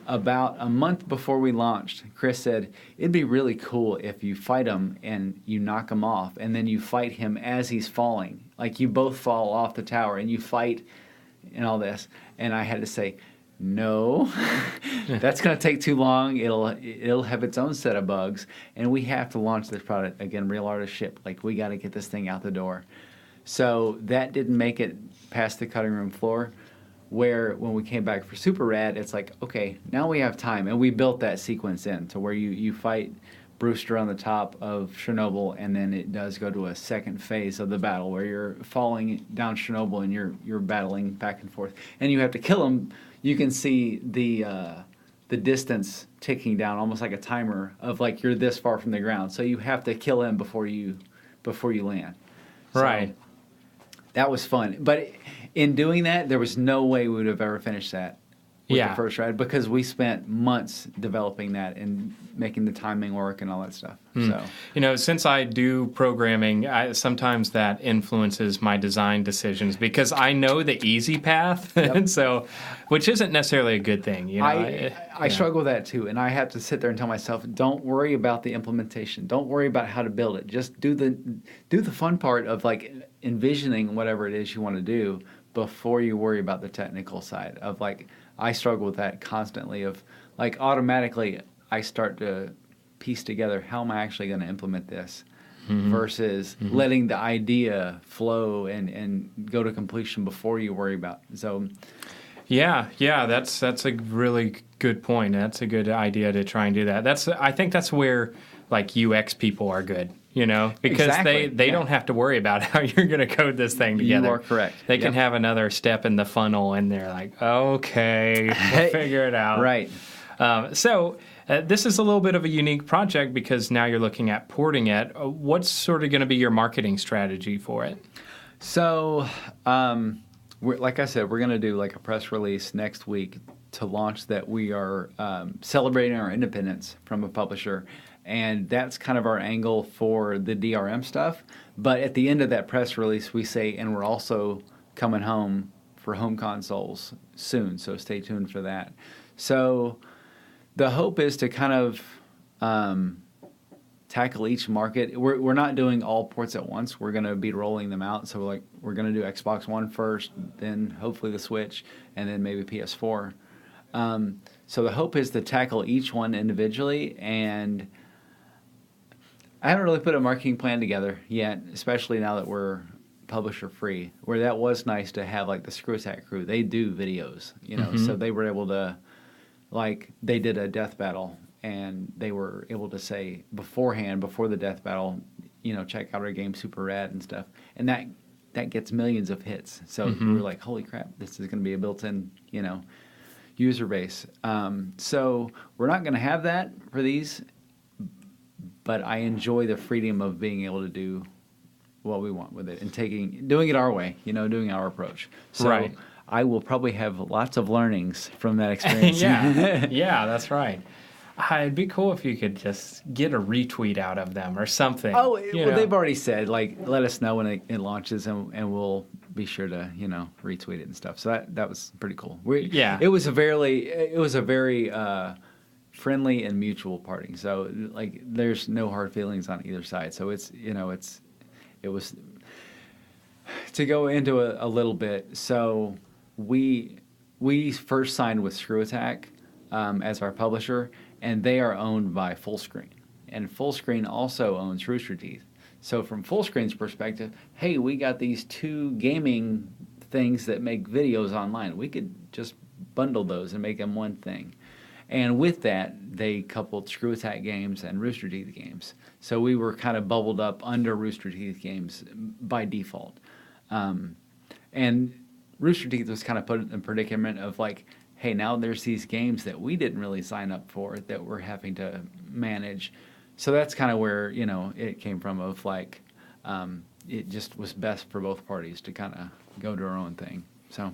About a month before we launched, Chris said, it'd be really cool if you fight him and you knock him off, and then you fight him as he's falling. Like, you both fall off the tower, and you fight and all this. And I had to say, no, that's going to take too long. It'll have its own set of bugs, and we have to launch this product again, real artist ship. Like, we got to get this thing out the door. So that didn't make it past the cutting room floor. Where when we came back for Super Rad, it's like, okay, now we have time, and we built that sequence in to where you fight Brewster on the top of Chernobyl, and then it does go to a second phase of the battle where you're falling down Chernobyl and you're battling back and forth, and you have to kill him. You can see the distance ticking down, almost like a timer of like you're this far from the ground. So you have to kill him before you land. Right. So that was fun. But in doing that, there was no way we would have ever finished that with the first Rad, because we spent months developing that and making the timing work and all that stuff. So, since I do programming, sometimes that influences my design decisions because I know the easy path, and so, which isn't necessarily a good thing. I struggle with that too, and I have to sit there and tell myself, don't worry about the implementation. Don't worry about how to build it. Just do the fun part of like envisioning whatever it is you want to do before you worry about the technical side of like. I struggle with that constantly of like automatically I start to piece together how am I actually going to implement this versus letting the idea flow and go to completion before you worry about it. So yeah, that's a really good point. That's a good idea to try and do that. I think that's where like UX people are good. Because exactly. they don't have to worry about how you're going to code this thing together. You are correct. They can have another step in the funnel, and they're like, okay, we'll figure it out. Right. So this is a little bit of a unique project because now you're looking at porting it. What's sort of going to be your marketing strategy for it? So, like I said, we're going to do like a press release next week to launch that we are celebrating our independence from a publisher. And that's kind of our angle for the DRM stuff. But at the end of that press release, we say, and we're also coming home for home consoles soon. So stay tuned for that. So the hope is to kind of tackle each market. We're not doing all ports at once. We're going to be rolling them out. So we're going to do Xbox One first, then hopefully the Switch, and then maybe PS4. So the hope is to tackle each one individually, and I haven't really put a marketing plan together yet, especially now that we're publisher free, where that was nice to have like the Screw Attack crew. They do videos, so they were able to, like, they did a death battle and they were able to say beforehand, before the death battle, check out our game Super Rad and stuff. And that gets millions of hits. So we were like, holy crap, this is going to be a built-in, user base. So we're not going to have that for these, but I enjoy the freedom of being able to do what we want with it and doing it our way, doing our approach. So right. I will probably have lots of learnings from that experience. Yeah, that's right. It'd be cool if you could just get a retweet out of them or something. Oh, well, they've already said, like, let us know when it launches, and we'll be sure to, retweet it and stuff. So that was pretty cool. It was a very friendly and mutual parting. So like, there's no hard feelings on either side. So it was to go into a little bit. So we first signed with Screw Attack as our publisher, and they are owned by Fullscreen, and Fullscreen also owns Rooster Teeth. So from Fullscreen's perspective, hey, we got these two gaming things that make videos online. We could just bundle those and make them one thing. And with that, they coupled Screw Attack Games and Rooster Teeth Games. So we were kind of bubbled up under Rooster Teeth Games by default. And Rooster Teeth was kind of put in a predicament of like, hey, now there's these games that we didn't really sign up for that we're having to manage. So that's kind of where, it came from of like, it just was best for both parties to kind of go to our own thing. So.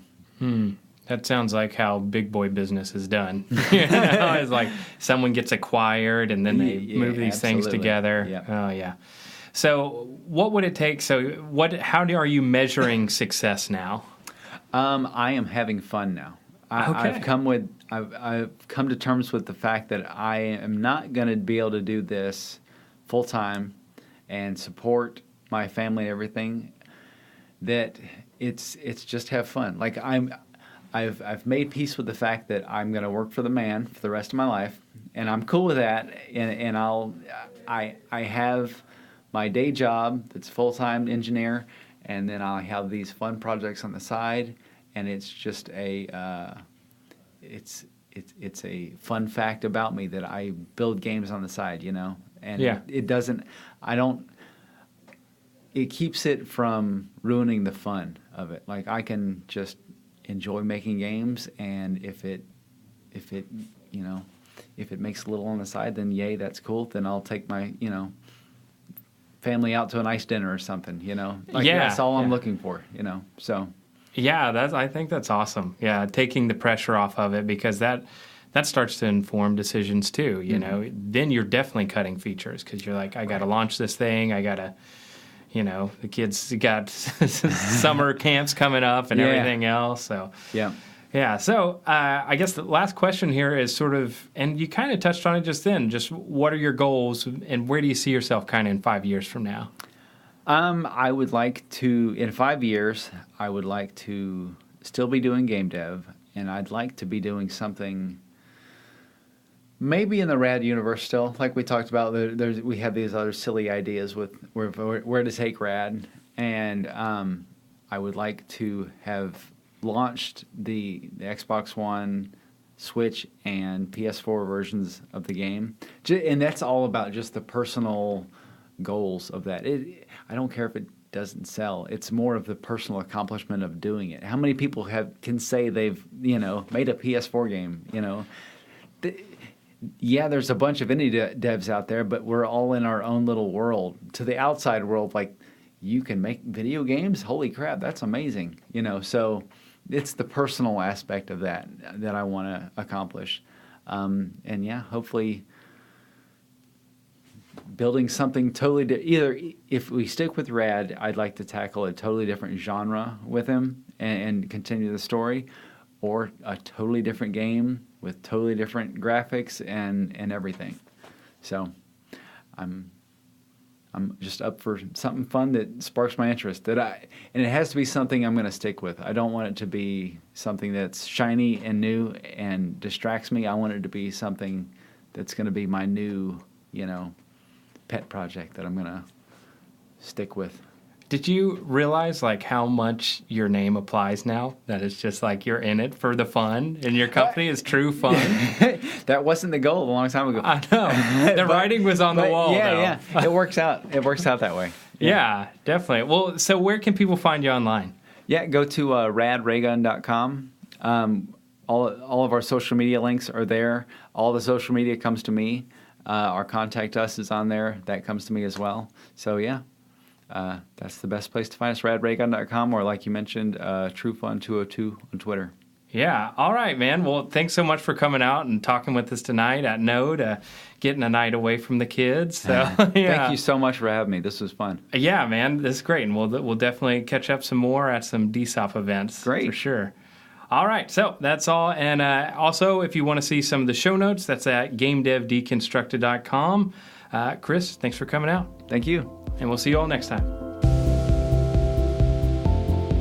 That sounds like how big boy business is done. It's like someone gets acquired and then they move these things together. Yep. Oh, yeah. So what would it take? So how are you measuring success now? I am having fun now. I've come to terms with the fact that I am not going to be able to do this full time and support my family and everything. That it's just have fun. Like I've made peace with the fact that I'm going to work for the man for the rest of my life, and I'm cool with that. And I have my day job that's full-time engineer, and then I'll have these fun projects on the side. And it's just it's a fun fact about me that I build games on the side, And it keeps it from ruining the fun of it. Like I can just enjoy making games, and if it makes a little on the side, then yay, that's cool. Then I'll take my family out to a nice dinner or something. That's all I'm looking for. So. Yeah, I think that's awesome. Yeah, taking the pressure off of it, because that starts to inform decisions too. Then you're definitely cutting features because you're like, I got to launch this thing. I got to, the kids got summer camps coming up and everything else. So yeah. So I guess the last question here is sort of, and you kind of touched on it just then. Just what are your goals, and where do you see yourself kind of in 5 years from now? I would like to, in 5 years, I would like to still be doing game dev, and I'd like to be doing something maybe in the Rad universe still. Like we talked about, we have these other silly ideas with where to take Rad, and I would like to have launched the Xbox One, Switch, and PS4 versions of the game. And that's all about just the personal goals of that. I don't care if it doesn't sell. It's more of the personal accomplishment of doing it. How many people can say they've made a PS4 game? There's a bunch of indie devs out there, but we're all in our own little world. To the outside world, like, you can make video games? Holy crap, that's amazing. So it's the personal aspect of that I want to accomplish. Hopefully building something totally either if we stick with Rad, I'd like to tackle a totally different genre with him and continue the story, or a totally different game with totally different graphics and everything. So I'm just up for something fun that sparks my interest. And it has to be something I'm going to stick with. I don't want it to be something that's shiny and new and distracts me. I want it to be something that's going to be my new, pet project that I'm going to stick with. Did you realize how much your name applies now? That it's just like you're in it for the fun, and your company is TRU Fun. That wasn't the goal a long time ago. I know. The writing was on the wall. Yeah. It works out. It works out that way. Yeah, definitely. Well, so where can people find you online? Yeah, go to radraygun.com. All of our social media links are there. All the social media comes to me. Our contact us is on there. That comes to me as well. So, yeah. That's the best place to find us, radraygun.com, or like you mentioned, TRU FUN 202 on Twitter. Yeah. All right, man. Well, thanks so much for coming out and talking with us tonight at Node, getting a night away from the kids. So, yeah. Thank you so much for having me. This was fun. Yeah, man. This is great. And we'll definitely catch up some more at some DSOP events. Great. For sure. All right, so that's all. And also, if you want to see some of the show notes, that's at GameDevDeconstructed.com. Chris, thanks for coming out. Thank you. And we'll see you all next time.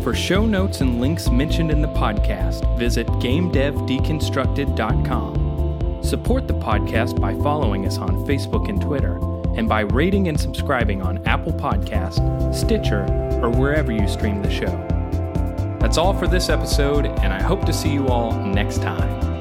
For show notes and links mentioned in the podcast, visit GameDevDeconstructed.com. Support the podcast by following us on Facebook and Twitter, and by rating and subscribing on Apple Podcasts, Stitcher, or wherever you stream the show. That's all for this episode, and I hope to see you all next time.